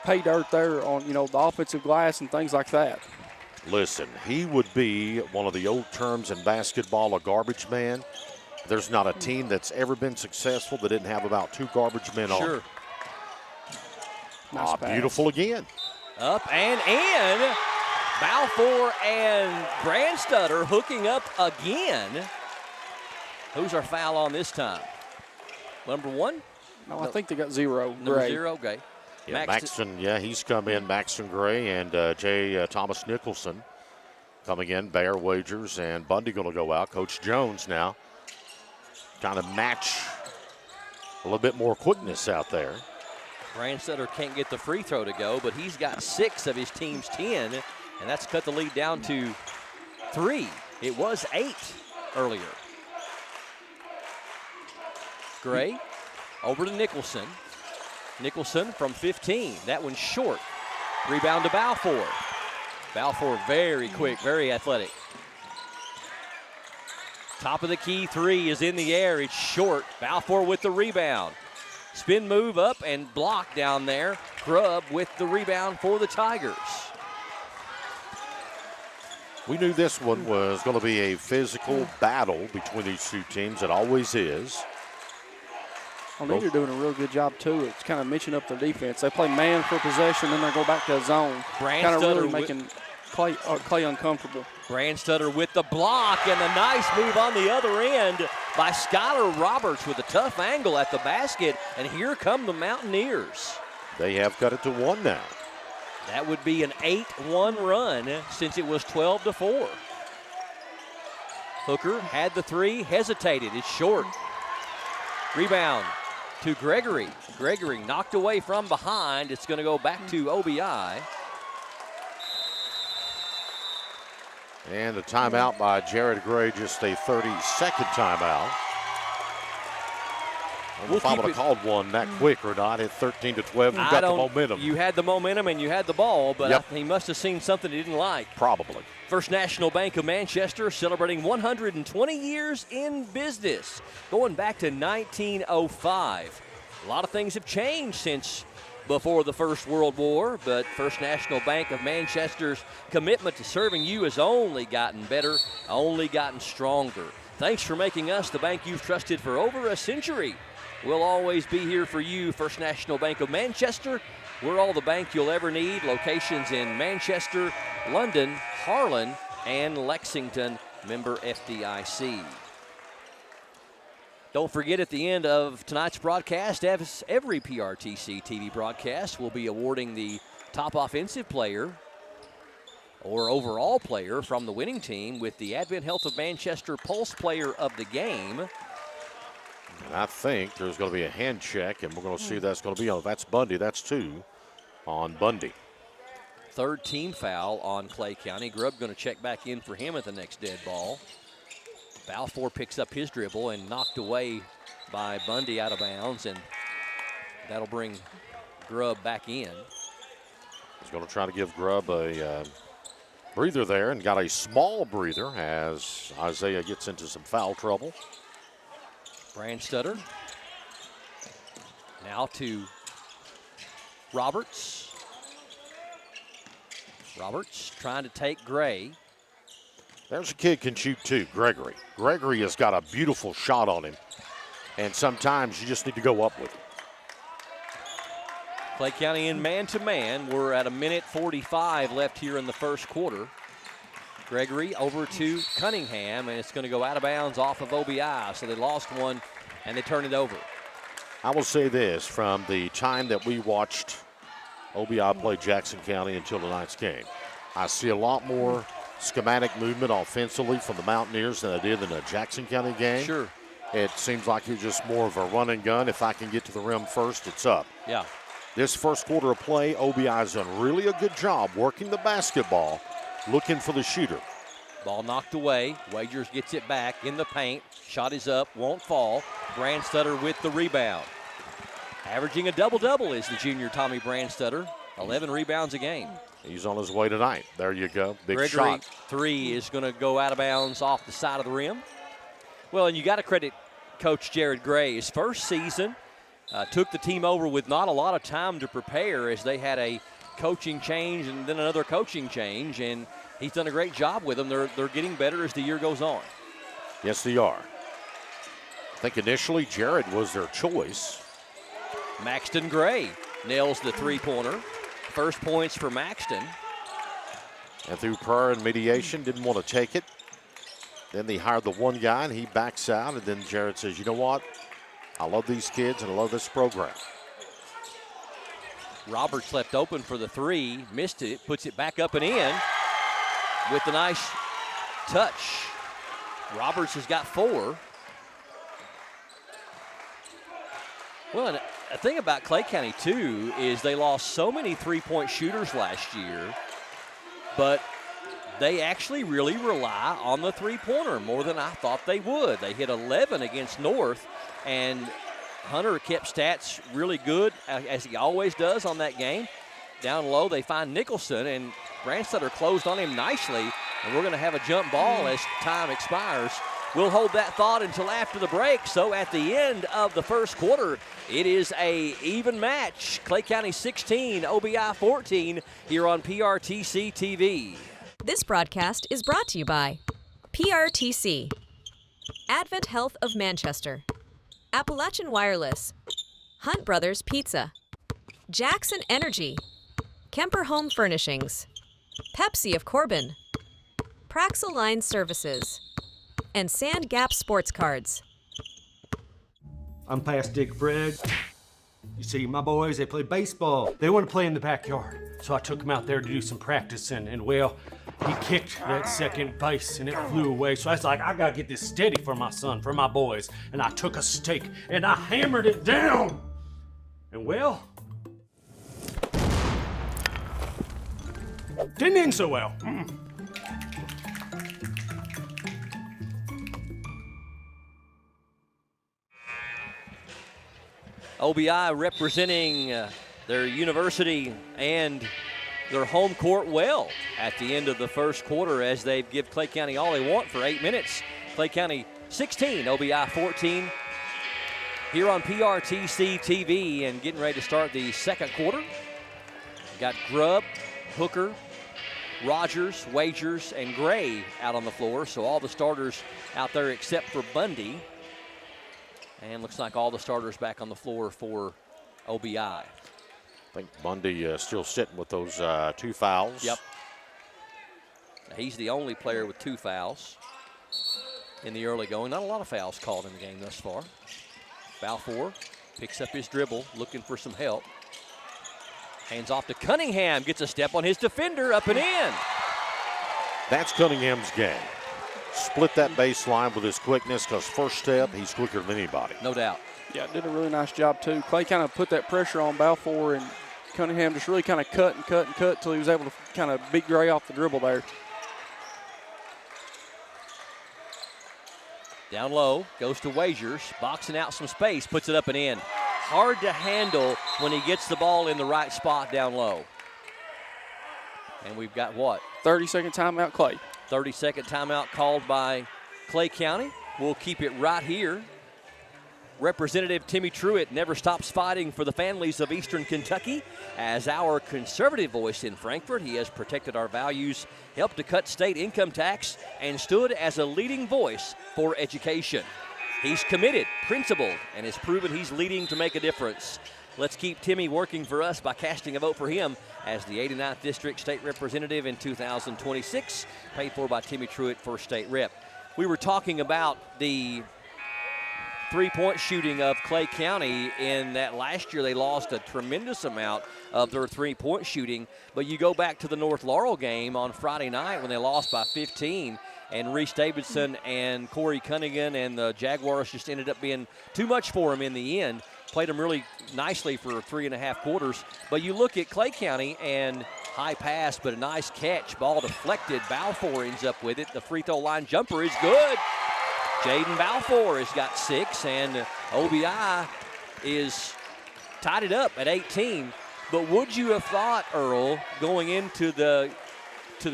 [SPEAKER 5] pay dirt there on, the offensive glass and things like that.
[SPEAKER 9] Listen, he would be one of the old terms in basketball, a garbage man. There's not a team that's ever been successful that didn't have about 2 garbage men on.
[SPEAKER 2] Sure.
[SPEAKER 5] Nice pass.
[SPEAKER 9] Beautiful again.
[SPEAKER 2] Up and in. Balfour and Brandstetter hooking up again. Who's our foul on this time? Number 1?
[SPEAKER 5] No, I think they got 0.
[SPEAKER 2] Number
[SPEAKER 5] Gray.
[SPEAKER 2] 0, okay.
[SPEAKER 9] Yeah, Maxton, he's come in. Maxton Gray and J. Thomas Nicholson coming in. Bear, Wagers, and Bundy going to go out. Coach Jones now trying to match a little bit more quickness out there.
[SPEAKER 2] Brandstetter can't get the free throw to go, but he's got 6 of his team's 10, and that's cut the lead down to 3. It was 8 earlier. Gray over to Nicholson. Nicholson from 15. That one's short. Rebound to Balfour. Balfour very quick, very athletic. Top of the key 3 is in the air. It's short. Balfour with the rebound. Spin move up and block down there. Grubb with the rebound for the Tigers.
[SPEAKER 9] We knew this one was going to be a physical battle between these two teams. It always is.
[SPEAKER 5] Well, they're doing a real good job, too. It's kind of mixing up their defense. They play man for possession, then they go back to a zone. Kind of really making Clay uncomfortable.
[SPEAKER 2] Brandstetter with the block and a nice move on the other end by Skylar Roberts with a tough angle at the basket. And here come the Mountaineers.
[SPEAKER 9] They have cut it to 1 now.
[SPEAKER 2] That would be an 8-1 run since it was 12-4. Hooker had the 3, hesitated. It's short. Rebound to Gregory. Gregory knocked away from behind. It's going to go back to OBI.
[SPEAKER 9] And a timeout by Jared Gray, just a 30-second timeout. I don't know if I would have called one that quick or not. At 13-12, you got the momentum.
[SPEAKER 2] You had the momentum and you had the ball, but
[SPEAKER 9] Yep.
[SPEAKER 2] he must have seen something he didn't like.
[SPEAKER 9] Probably.
[SPEAKER 2] First National Bank of Manchester celebrating 120 years in business, going back to 1905. A lot of things have changed since before the First World War, but First National Bank of Manchester's commitment to serving you has only gotten better, only gotten stronger. Thanks for making us the bank you've trusted for over a century. We'll always be here for you, First National Bank of Manchester. We're all the bank you'll ever need. Locations in Manchester, London, Harlan, and Lexington. Member FDIC. Don't forget, at the end of tonight's broadcast, as every PRTC TV broadcast, we'll be awarding the top offensive player or overall player from the winning team with the Advent Health of Manchester Pulse Player of the Game.
[SPEAKER 9] And I think there's going to be a hand check, and we're going to see that's going to be on. That's Bundy. That's 2 on Bundy.
[SPEAKER 2] Third team foul on Clay County. Grubb going to check back in for him at the next dead ball. Balfour picks up his dribble and knocked away by Bundy out of bounds, and that'll bring Grubb back in.
[SPEAKER 9] He's going to try to give Grubb a breather there, and got a small breather as Isaiah gets into some foul trouble.
[SPEAKER 2] Brandstutter now to Roberts. Roberts trying to take Gray.
[SPEAKER 9] There's a kid can shoot too, Gregory. Gregory has got a beautiful shot on him, and sometimes you just need to go up with it.
[SPEAKER 2] Clay County in man-to-man. We're at 1:45 left here in the first quarter. Gregory over to Cunningham, and it's going to go out of bounds off of OBI. So they lost one, and they turn it over.
[SPEAKER 9] I will say this, from the time that we watched OBI play Jackson County until tonight's game, I see a lot more schematic movement offensively from the Mountaineers than I did in the Jackson County game.
[SPEAKER 2] Sure.
[SPEAKER 9] It seems like it's just more of a run and gun. If I can get to the rim first, it's up.
[SPEAKER 2] Yeah.
[SPEAKER 9] This first quarter of play, OBI's done really a good job working the basketball, looking for the shooter.
[SPEAKER 2] Ball knocked away. Wagers gets it back in the paint. Shot is up, won't fall. Brandstutter with the rebound. Averaging a double-double is the junior Tommy Brandstutter. 11 rebounds a game.
[SPEAKER 9] He's on his way tonight. There you go. Big
[SPEAKER 2] Gregory,
[SPEAKER 9] shot.
[SPEAKER 2] 3 is going to go out of bounds off the side of the rim. Well, and you got to credit Coach Jared Gray. His first season took the team over with not a lot of time to prepare, as they had a coaching change and then another coaching change, and he's done a great job with them. They're getting better as the year goes on.
[SPEAKER 9] Yes, they are. I think initially Jared was their choice.
[SPEAKER 2] Maxton Gray nails the three-pointer. First points for Maxton.
[SPEAKER 9] And through prayer and mediation, didn't want to take it. Then they hired the one guy, and he backs out. And then Jared says, you know what? I love these kids, and I love this program.
[SPEAKER 2] Roberts left open for the 3. Missed it. Puts it back up and in with the nice touch. Roberts has got 4. Well, and the thing about Clay County, too, is they lost so many three-point shooters last year, but they actually really rely on the three-pointer more than I thought they would. They hit 11 against North, and Hunter kept stats really good, as he always does on that game. Down low, they find Nicholson, and Brandstutter closed on him nicely, and we're going to have a jump ball as time expires. We'll hold that thought until after the break. So at the end of the first quarter, it is a even match. Clay County 16, OBI 14 here on PRTC TV.
[SPEAKER 16] This broadcast is brought to you by PRTC, Advent Health of Manchester, Appalachian Wireless, Hunt Brothers Pizza, Jackson Energy, Kemper Home Furnishings, Pepsi of Corbin, Praxel Line Services, and Sand Gap Sports Cards.
[SPEAKER 17] I'm past Dick Fred. You see, my boys, they play baseball. They want to play in the backyard. So I took them out there to do some practicing, and well, he kicked that second base and it flew away. So I was like, I gotta get this steady for my son, for my boys. And I took a stake and I hammered it down. And well, didn't end so well.
[SPEAKER 2] OBI representing their university and their home court well at the end of the first quarter as they give Clay County all they want for 8 minutes. Clay County 16, OBI 14. Here on PRTC TV and getting ready to start the second quarter. Got Grubb, Hooker, Rogers, Wagers, and Gray out on the floor. So all the starters out there except for Bundy. And looks like all the starters back on the floor for OBI.
[SPEAKER 9] I think Bundy still sitting with those 2 fouls.
[SPEAKER 2] Yep. He's the only player with 2 fouls in the early going. Not a lot of fouls called in the game thus far. Balfour picks up his dribble, looking for some help. Hands off to Cunningham, gets a step on his defender, up and in.
[SPEAKER 9] That's Cunningham's game. Split that baseline with his quickness, because first step, he's quicker than anybody.
[SPEAKER 2] No doubt.
[SPEAKER 5] Yeah, did a really nice job too. Clay kind of put that pressure on Balfour, and Cunningham just really kind of cut till he was able to kind of beat Gray off the dribble there.
[SPEAKER 2] Down low, goes to Wagers, boxing out some space, puts it up and in. Hard to handle when he gets the ball in the right spot down low. And we've got what?
[SPEAKER 5] 30-second timeout, Clay.
[SPEAKER 2] 30-second timeout called by Clay County. We'll keep it right here. Representative Timmy Truitt never stops fighting for the families of Eastern Kentucky. As our conservative voice in Frankfort, he has protected our values, helped to cut state income tax, and stood as a leading voice for education. He's committed, principled, and has proven he's leading to make a difference. Let's keep Timmy working for us by casting a vote for him as the 89th District State Representative in 2026, paid for by Timmy Truitt for State Rep. We were talking about the three-point shooting of Clay County in that last year they lost a tremendous amount of their three-point shooting. But you go back to the North Laurel game on Friday night when they lost by 15, and Reese Davidson and Corey Cunningham and the Jaguars just ended up being too much for him in the end. Played them really nicely for 3.5 quarters. But you look at Clay County and high pass, but a nice catch. Ball deflected. Balfour ends up with it. The free throw line jumper is good. Jaden Balfour has got 6, and OBI is tied it up at 18. But would you have thought, Earl, going into the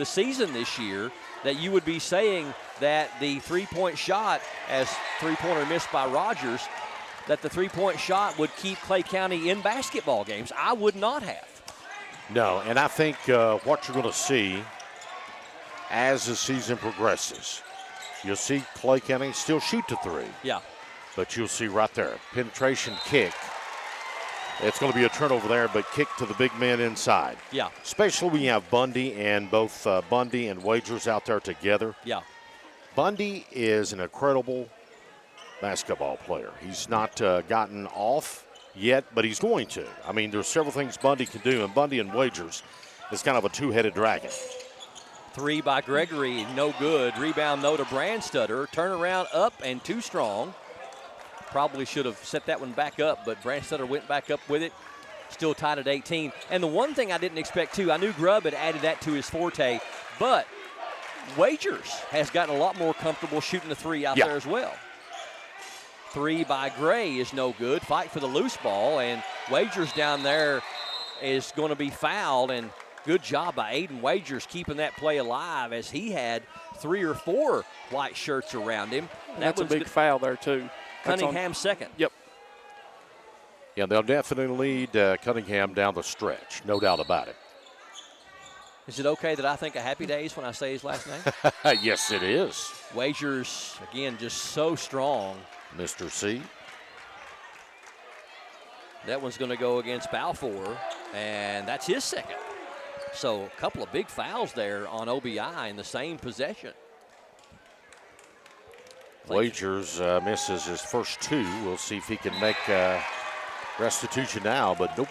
[SPEAKER 2] season this year, that you would be saying that the three-point shot, as three-pointer missed by Rogers, that the three-point shot would keep Clay County in basketball games? I would not have.
[SPEAKER 9] No, and I think what you're going to see as the season progresses, you'll see Clay County still shoot to 3.
[SPEAKER 2] Yeah.
[SPEAKER 9] But you'll see right there, penetration kick. It's going to be a turnover there, but kick to the big man inside.
[SPEAKER 2] Yeah.
[SPEAKER 9] Especially when you have Bundy and both Bundy and Wagers out there together.
[SPEAKER 2] Yeah.
[SPEAKER 9] Bundy is an incredible basketball player. He's not gotten off yet, but he's going to. I mean, there's several things Bundy can do, and Bundy and Wagers is kind of a two-headed dragon.
[SPEAKER 2] 3 by Gregory, no good. Rebound, though, to Brandstutter. Turnaround up and too strong. Probably should have set that one back up, but Brandstutter went back up with it. Still tied at 18. And the one thing I didn't expect, too, I knew Grubb had added that to his forte, but Wagers has gotten a lot more comfortable shooting the 3 out there as well. 3 by Gray is no good. Fight for the loose ball, and Wagers down there is going to be fouled, and good job by Aiden Wagers keeping that play alive as he had 3 or 4 white shirts around him.
[SPEAKER 5] That's a big foul there, too.
[SPEAKER 2] Cunningham second.
[SPEAKER 5] Yep.
[SPEAKER 9] Yeah, they'll definitely lead Cunningham down the stretch, no doubt about it.
[SPEAKER 2] Is it okay that I think of Happy Days when I say his last name?
[SPEAKER 9] Yes, it is.
[SPEAKER 2] Wagers, again, just so strong.
[SPEAKER 9] Mr. C.
[SPEAKER 2] That one's going to go against Balfour, and that's his second. So a couple of big fouls there on OBI in the same possession.
[SPEAKER 9] Wagers misses his first 2. We'll see if he can make restitution now, but nope.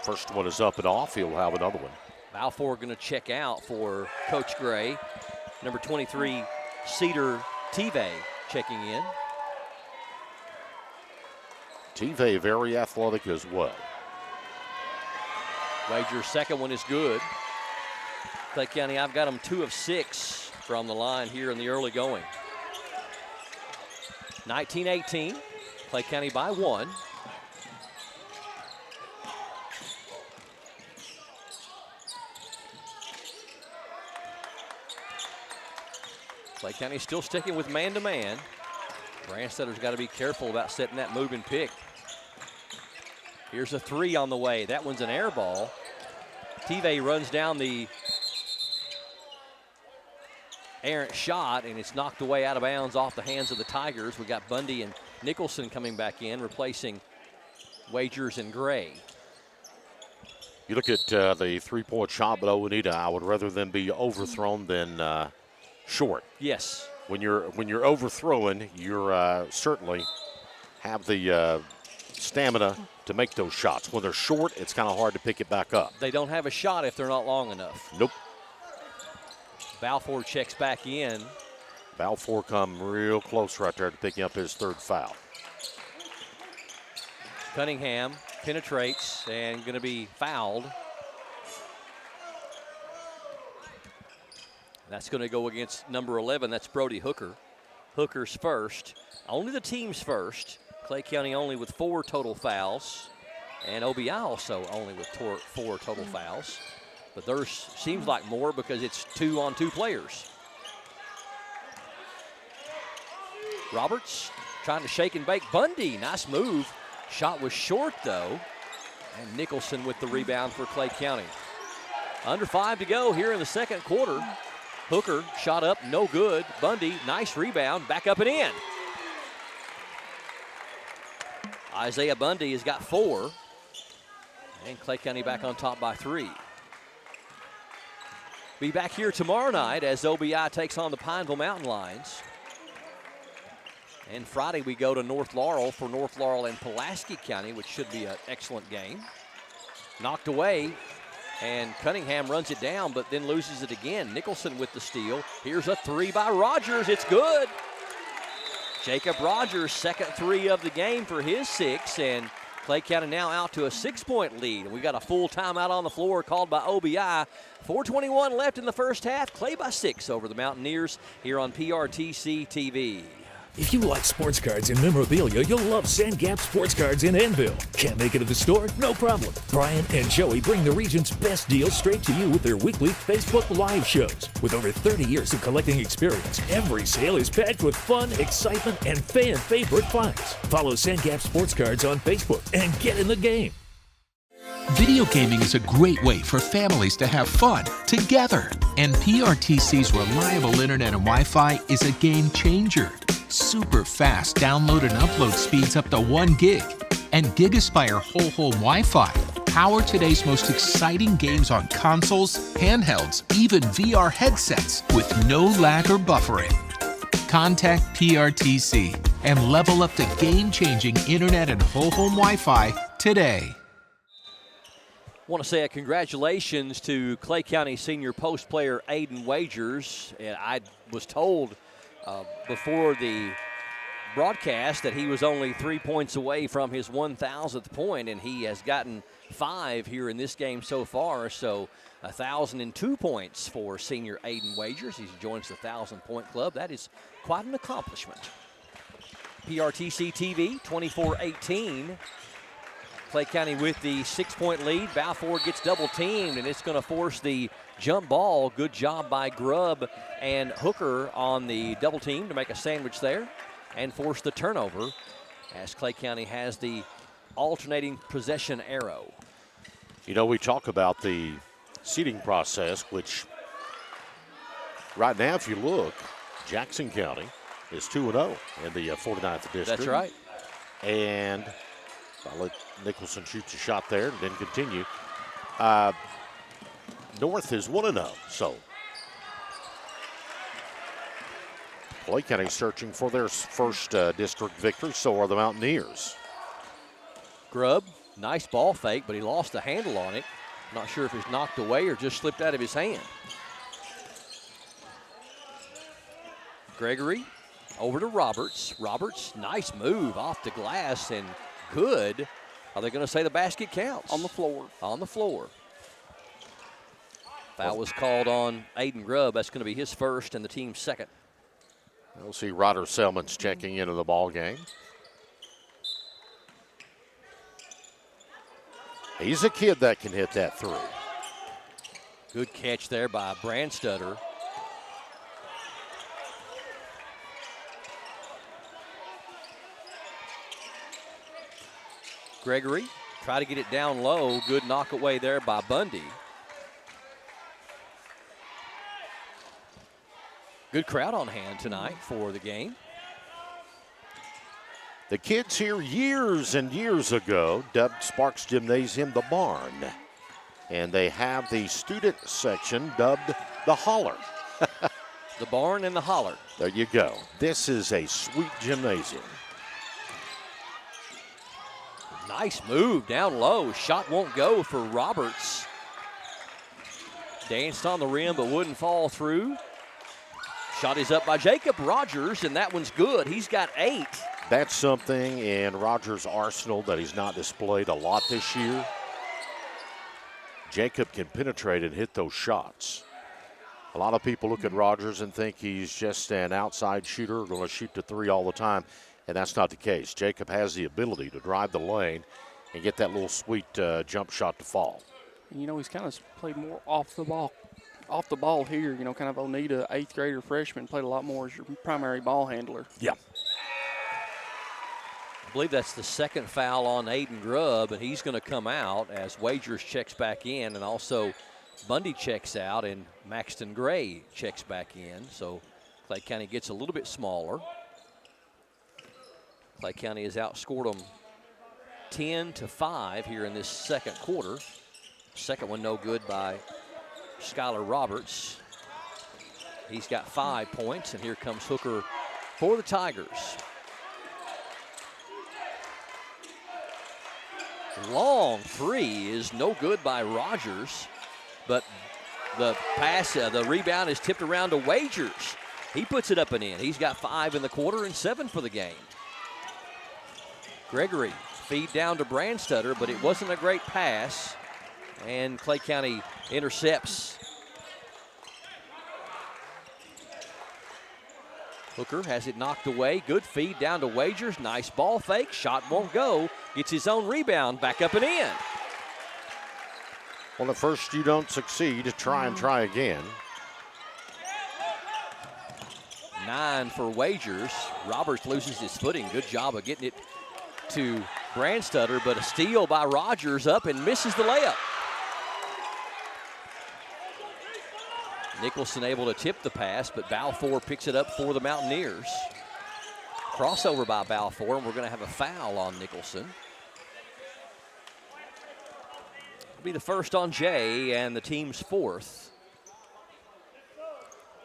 [SPEAKER 9] First one is up and off. He'll have another one.
[SPEAKER 2] Balfour going to check out for Coach Gray. Number 23, Cedar Tive checking in.
[SPEAKER 9] Tive very athletic as well.
[SPEAKER 2] Wagers' second one is good. Clay County, I've got them 2 of 6 from the line here in the early going. 19-18, Clay County by 1. Clay County still sticking with man-to-man. Branstadter's got to be careful about setting that move and pick. Here's a three on the way. That one's an air ball. Tive runs down the errant shot, and it's knocked away out of bounds off the hands of the Tigers. We got Bundy and Nicholson coming back in, replacing Wagers and Gray.
[SPEAKER 9] You look at the three-point shot, but Owenita, I would rather them be overthrown than short.
[SPEAKER 2] Yes.
[SPEAKER 9] When you're overthrowing, you're certainly have the stamina to make those shots. When they're short, it's kind of hard to pick it back up.
[SPEAKER 2] They don't have a shot if they're not long enough.
[SPEAKER 9] Nope.
[SPEAKER 2] Balfour checks back in.
[SPEAKER 9] Balfour come real close right there to picking up his third foul.
[SPEAKER 2] Cunningham penetrates and going to be fouled. That's going to go against number 11. That's Brody Hooker. Hooker's first. Only the team's first. Clay County only with 4 total fouls. And OBI also only with 4 total fouls. But theirs seems like more because it's 2-on-2 players. Roberts trying to shake and bake. Bundy, nice move. Shot was short though. And Nicholson with the rebound for Clay County. Under 5 to go here in the second quarter. Hooker shot up, no good. Bundy, nice rebound, back up and in. Isaiah Bundy has got 4. And Clay County back on top by 3. Be back here tomorrow night as OBI takes on the Pineville Mountain Lions. And Friday we go to North Laurel for North Laurel and Pulaski County, which should be an excellent game. Knocked away, and Cunningham runs it down, but then loses it again. Nicholson with the steal. Here's a 3 by Rogers. It's good. Jacob Rogers, second 3 of the game for his 6, and Clay County now out to a 6-point lead. And we got a full timeout on the floor called by OBI. 4:21 left in the first half. Clay by 6 over the Mountaineers here on PRTC TV.
[SPEAKER 18] If you like sports cards and memorabilia, you'll love Sandgap Sports Cards in Enville. Can't make it to the store? No problem. Brian and Joey bring the region's best deals straight to you with their weekly Facebook Live shows. With over 30 years of collecting experience, every sale is packed with fun, excitement, and fan-favorite finds. Follow Sandgap Sports Cards on Facebook and get in the game.
[SPEAKER 19] Video gaming is a great way for families to have fun together. And PRTC's reliable internet and Wi-Fi is a game changer. Super fast download and upload speeds up to 1 gig. And GigaSpire whole home Wi-Fi power today's most exciting games on consoles, handhelds, even VR headsets with no lag or buffering. Contact PRTC and level up to game-changing internet and whole home Wi-Fi today.
[SPEAKER 2] Want to say a congratulations to Clay County senior post player Aiden Wagers. And I was told before the broadcast that he was only 3 points away from his 1,000th point, and he has gotten 5 here in this game so far. So 1,002 points for senior Aiden Wagers. He joins the 1,000-point club. That is quite an accomplishment. PRTC TV 24-18. Clay County with the 6-point lead. Balfour gets double teamed, and it's going to force the jump ball. Good job by Grubb and Hooker on the double team to make a sandwich there and force the turnover as Clay County has the alternating possession arrow.
[SPEAKER 9] You know, we talk about the seeding process, which right now, if you look, Jackson County is 2-0 in the 49th district.
[SPEAKER 2] That's right.
[SPEAKER 9] And I'll let Nicholson shoot a shot there and then continue. North is 1-0, so Clay County searching for their first district victory. So are the Mountaineers.
[SPEAKER 2] Grubb, nice ball fake, but he lost the handle on it. Not sure if it's knocked away or just slipped out of his hand. Gregory over to Roberts. Roberts, nice move off the glass and good. Are they going to say the basket counts?
[SPEAKER 5] On the floor.
[SPEAKER 2] On the floor. Foul was called on Aiden Grubb. That's going to be his first and the team's second.
[SPEAKER 9] We'll see Ryder Selmans checking into the ball game. He's a kid that can hit that 3.
[SPEAKER 2] Good catch there by Branstadter. Gregory try to get it down low. Good knock away there by Bundy. Good crowd on hand tonight for the game.
[SPEAKER 9] The kids here years and years ago dubbed Sparks Gymnasium the Barn. And they have the student section dubbed the Holler.
[SPEAKER 2] The Barn and the Holler.
[SPEAKER 9] There you go. This is a sweet gymnasium.
[SPEAKER 2] Nice move down low. Shot won't go for Roberts. Danced on the rim but wouldn't fall through. Shot is up by Jacob Rogers, and that one's good. He's got 8.
[SPEAKER 9] That's something in Rogers' arsenal that he's not displayed a lot this year. Jacob can penetrate and hit those shots. A lot of people look at Rogers and think he's just an outside shooter, going to shoot the 3 all the time, and that's not the case. Jacob has the ability to drive the lane and get that little sweet jump shot to fall.
[SPEAKER 5] You know, he's kind of played more off the ball here. You know, kind of Oneida, 8th grader freshman, played a lot more as your primary ball handler.
[SPEAKER 9] Yeah.
[SPEAKER 2] I believe that's the second foul on Aiden Grubb, and he's going to come out as Wagers checks back in, and also Bundy checks out, and Maxton Gray checks back in. So Clay County gets a little bit smaller. Clay County has outscored them 10-5 here in this second quarter. Second one no good by Skylar Roberts. He's got 5 points, and here comes Hooker for the Tigers. Long 3 is no good by Rogers, but the pass, the rebound is tipped around to Wagers. He puts it up and in. He's got 5 in the quarter and 7 for the game. Gregory feed down to Brandstutter, but it wasn't a great pass, and Clay County intercepts. Hooker has it knocked away. Good feed down to Wagers. Nice ball fake. Shot won't go. Gets his own rebound back up and in.
[SPEAKER 9] Well, at first you don't succeed. Try and try again.
[SPEAKER 2] 9 for Wagers. Roberts loses his footing. Good job of getting it to Brandstutter, but a steal by Rogers up and misses the layup. Nicholson able to tip the pass, but Balfour picks it up for the Mountaineers. Crossover by Balfour, and we're going to have a foul on Nicholson. It'll be the first on Jay and the team's 4th.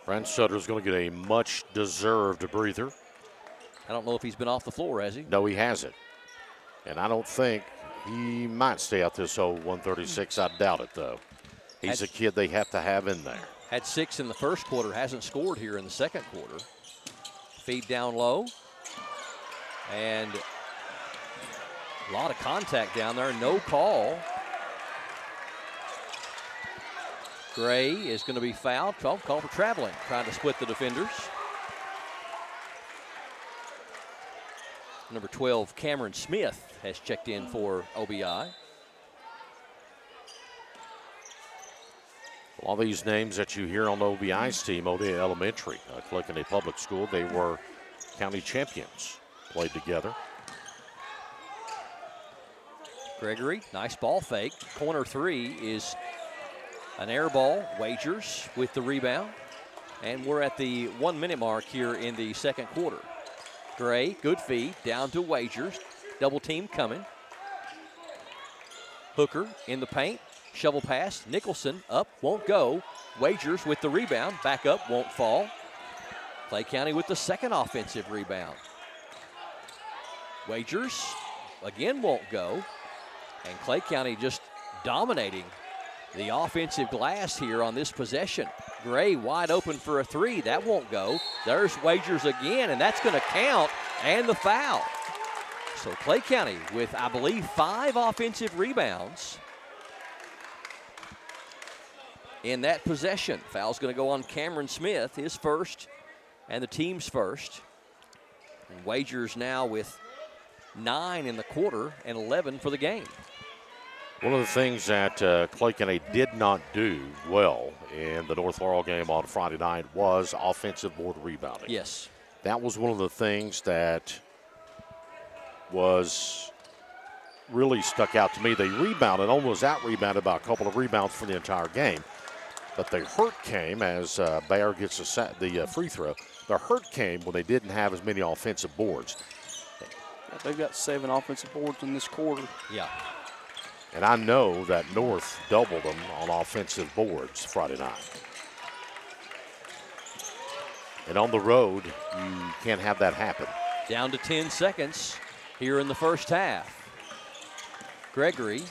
[SPEAKER 9] Brandstutter's going to get a much-deserved breather.
[SPEAKER 2] I don't know if he's been off the floor, has he?
[SPEAKER 9] No, he hasn't. And I don't think he might stay out this whole 136. I doubt it, though. He's a kid they have to have in there.
[SPEAKER 2] Had 6 in the first quarter, hasn't scored here in the second quarter. Feed down low. And a lot of contact down there, no call. Gray is going to be fouled, call for traveling, trying to split the defenders. Number 12, Cameron Smith, has checked in for OBI.
[SPEAKER 9] All these names that you hear on the OBI's team, Oda Elementary, Clay County Public School, they were county champions, played together.
[SPEAKER 2] Gregory, nice ball fake. Corner 3 is an air ball. Wagers with the rebound. And we're at the 1-minute mark here in the second quarter. Gray, good feed, down to Wagers. Double team coming. Hooker in the paint. Shovel pass, Nicholson up, won't go. Wagers with the rebound, back up, won't fall. Clay County with the second offensive rebound. Wagers again won't go. And Clay County just dominating the offensive glass here on this possession. Gray wide open for a 3, that won't go. There's Wagers again, and that's gonna count, and the foul. So Clay County with, I believe, 5 offensive rebounds in that possession. Foul's going to go on Cameron Smith, his first, and the team's first. And Wagers now with 9 in the quarter and 11 for the game.
[SPEAKER 9] One of the things that Clay County did not do well in the North Laurel game on Friday night was offensive board rebounding.
[SPEAKER 2] Yes.
[SPEAKER 9] That was one of the things that was really stuck out to me. They rebounded, almost out-rebounded by a couple of rebounds for the entire game. But the hurt came as Bayer gets the free throw. The hurt came when they didn't have as many offensive boards.
[SPEAKER 5] They've got 7 offensive boards in this quarter.
[SPEAKER 2] Yeah.
[SPEAKER 9] And I know that North doubled them on offensive boards Friday night. And on the road, you can't have that happen.
[SPEAKER 2] Down to 10 seconds here in the first half. Gregory,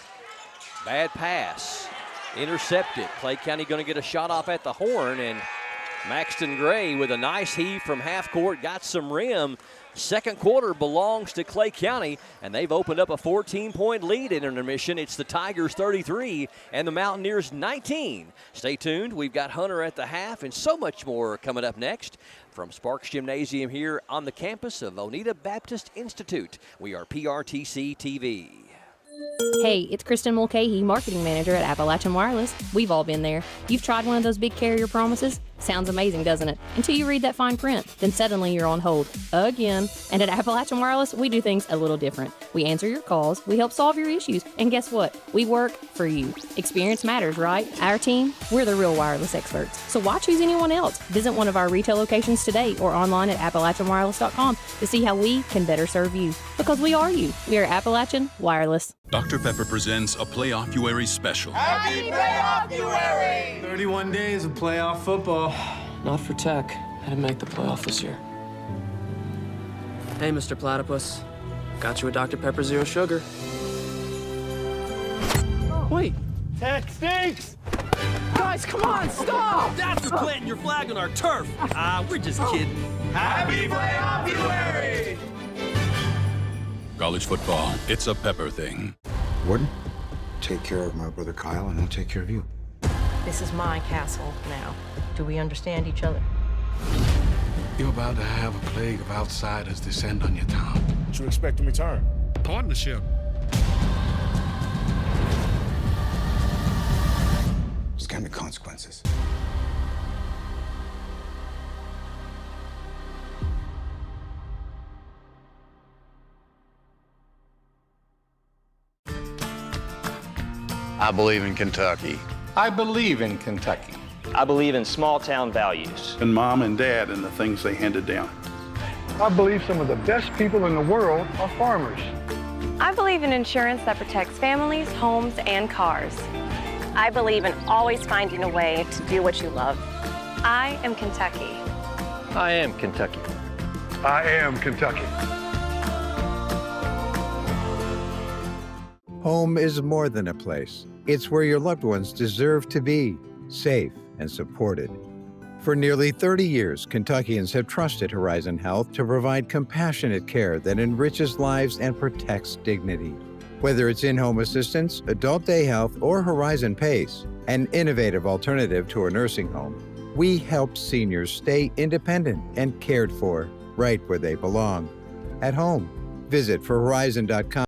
[SPEAKER 2] bad pass, intercepted. Clay County going to get a shot off at the horn, and Maxton Gray with a nice heave from half court, got some rim. Second quarter belongs to Clay County, and they've opened up a 14-point lead in intermission. It's the Tigers 33 and the Mountaineers 19. Stay tuned. We've got Hunter at the half and so much more coming up next from Sparks Gymnasium here on the campus of Oneida Baptist Institute. We are PRTC TV.
[SPEAKER 7] Hey, it's Kristen Mulcahy, Marketing Manager at Appalachian Wireless. We've all been there. You've tried one of those big carrier promises? Sounds amazing, doesn't it? Until you read that fine print. Then suddenly you're on hold again. And at Appalachian Wireless, we do things a little different. We answer your calls, we help solve your issues, and guess what? We work for you. Experience matters, right? Our team, we're the real wireless experts. So why choose anyone else? Visit one of our retail locations today or online at AppalachianWireless.com to see how we can better serve you. Because we are you. We are Appalachian Wireless.
[SPEAKER 20] Dr. Pepper presents a Playoff-uary special.
[SPEAKER 1] Happy Playoff-uary!
[SPEAKER 21] 31 days of playoff football. Not for Tech. I didn't make the playoff this year. Hey, Mr. Platypus. Got you a Dr. Pepper Zero Sugar. Wait.
[SPEAKER 22] Tech stinks!
[SPEAKER 21] Guys, come on, stop!
[SPEAKER 22] That's for planting your flag on our turf. We're just kidding.
[SPEAKER 1] Happy Playoff-uary!
[SPEAKER 20] College football, it's a Pepper thing.
[SPEAKER 23] Warden, take care of my brother Kyle, and I'll take care of you.
[SPEAKER 24] This is my castle now. Do we understand each other?
[SPEAKER 13] You're about to have a plague of outsiders descend on your town.
[SPEAKER 25] What you expect in return?
[SPEAKER 13] Partnership.
[SPEAKER 23] There's gonna be consequences.
[SPEAKER 26] I believe in Kentucky.
[SPEAKER 27] I believe in Kentucky.
[SPEAKER 28] I believe in small town values.
[SPEAKER 27] And mom and dad and the things they handed down.
[SPEAKER 29] I believe some of the best people in the world are farmers.
[SPEAKER 30] I believe in insurance that protects families, homes, and cars. I believe in always finding a way to do what you love. I am Kentucky.
[SPEAKER 12] I am Kentucky.
[SPEAKER 29] I am Kentucky.
[SPEAKER 31] Home is more than a place. It's where your loved ones deserve to be, safe and supported. For nearly 30 years, Kentuckians have trusted Horizon Health to provide compassionate care that enriches lives and protects dignity. Whether it's in-home assistance, adult day health, or Horizon PACE, an innovative alternative to a nursing home, we help seniors stay independent and cared for right where they belong, at home. Visit forhorizon.com.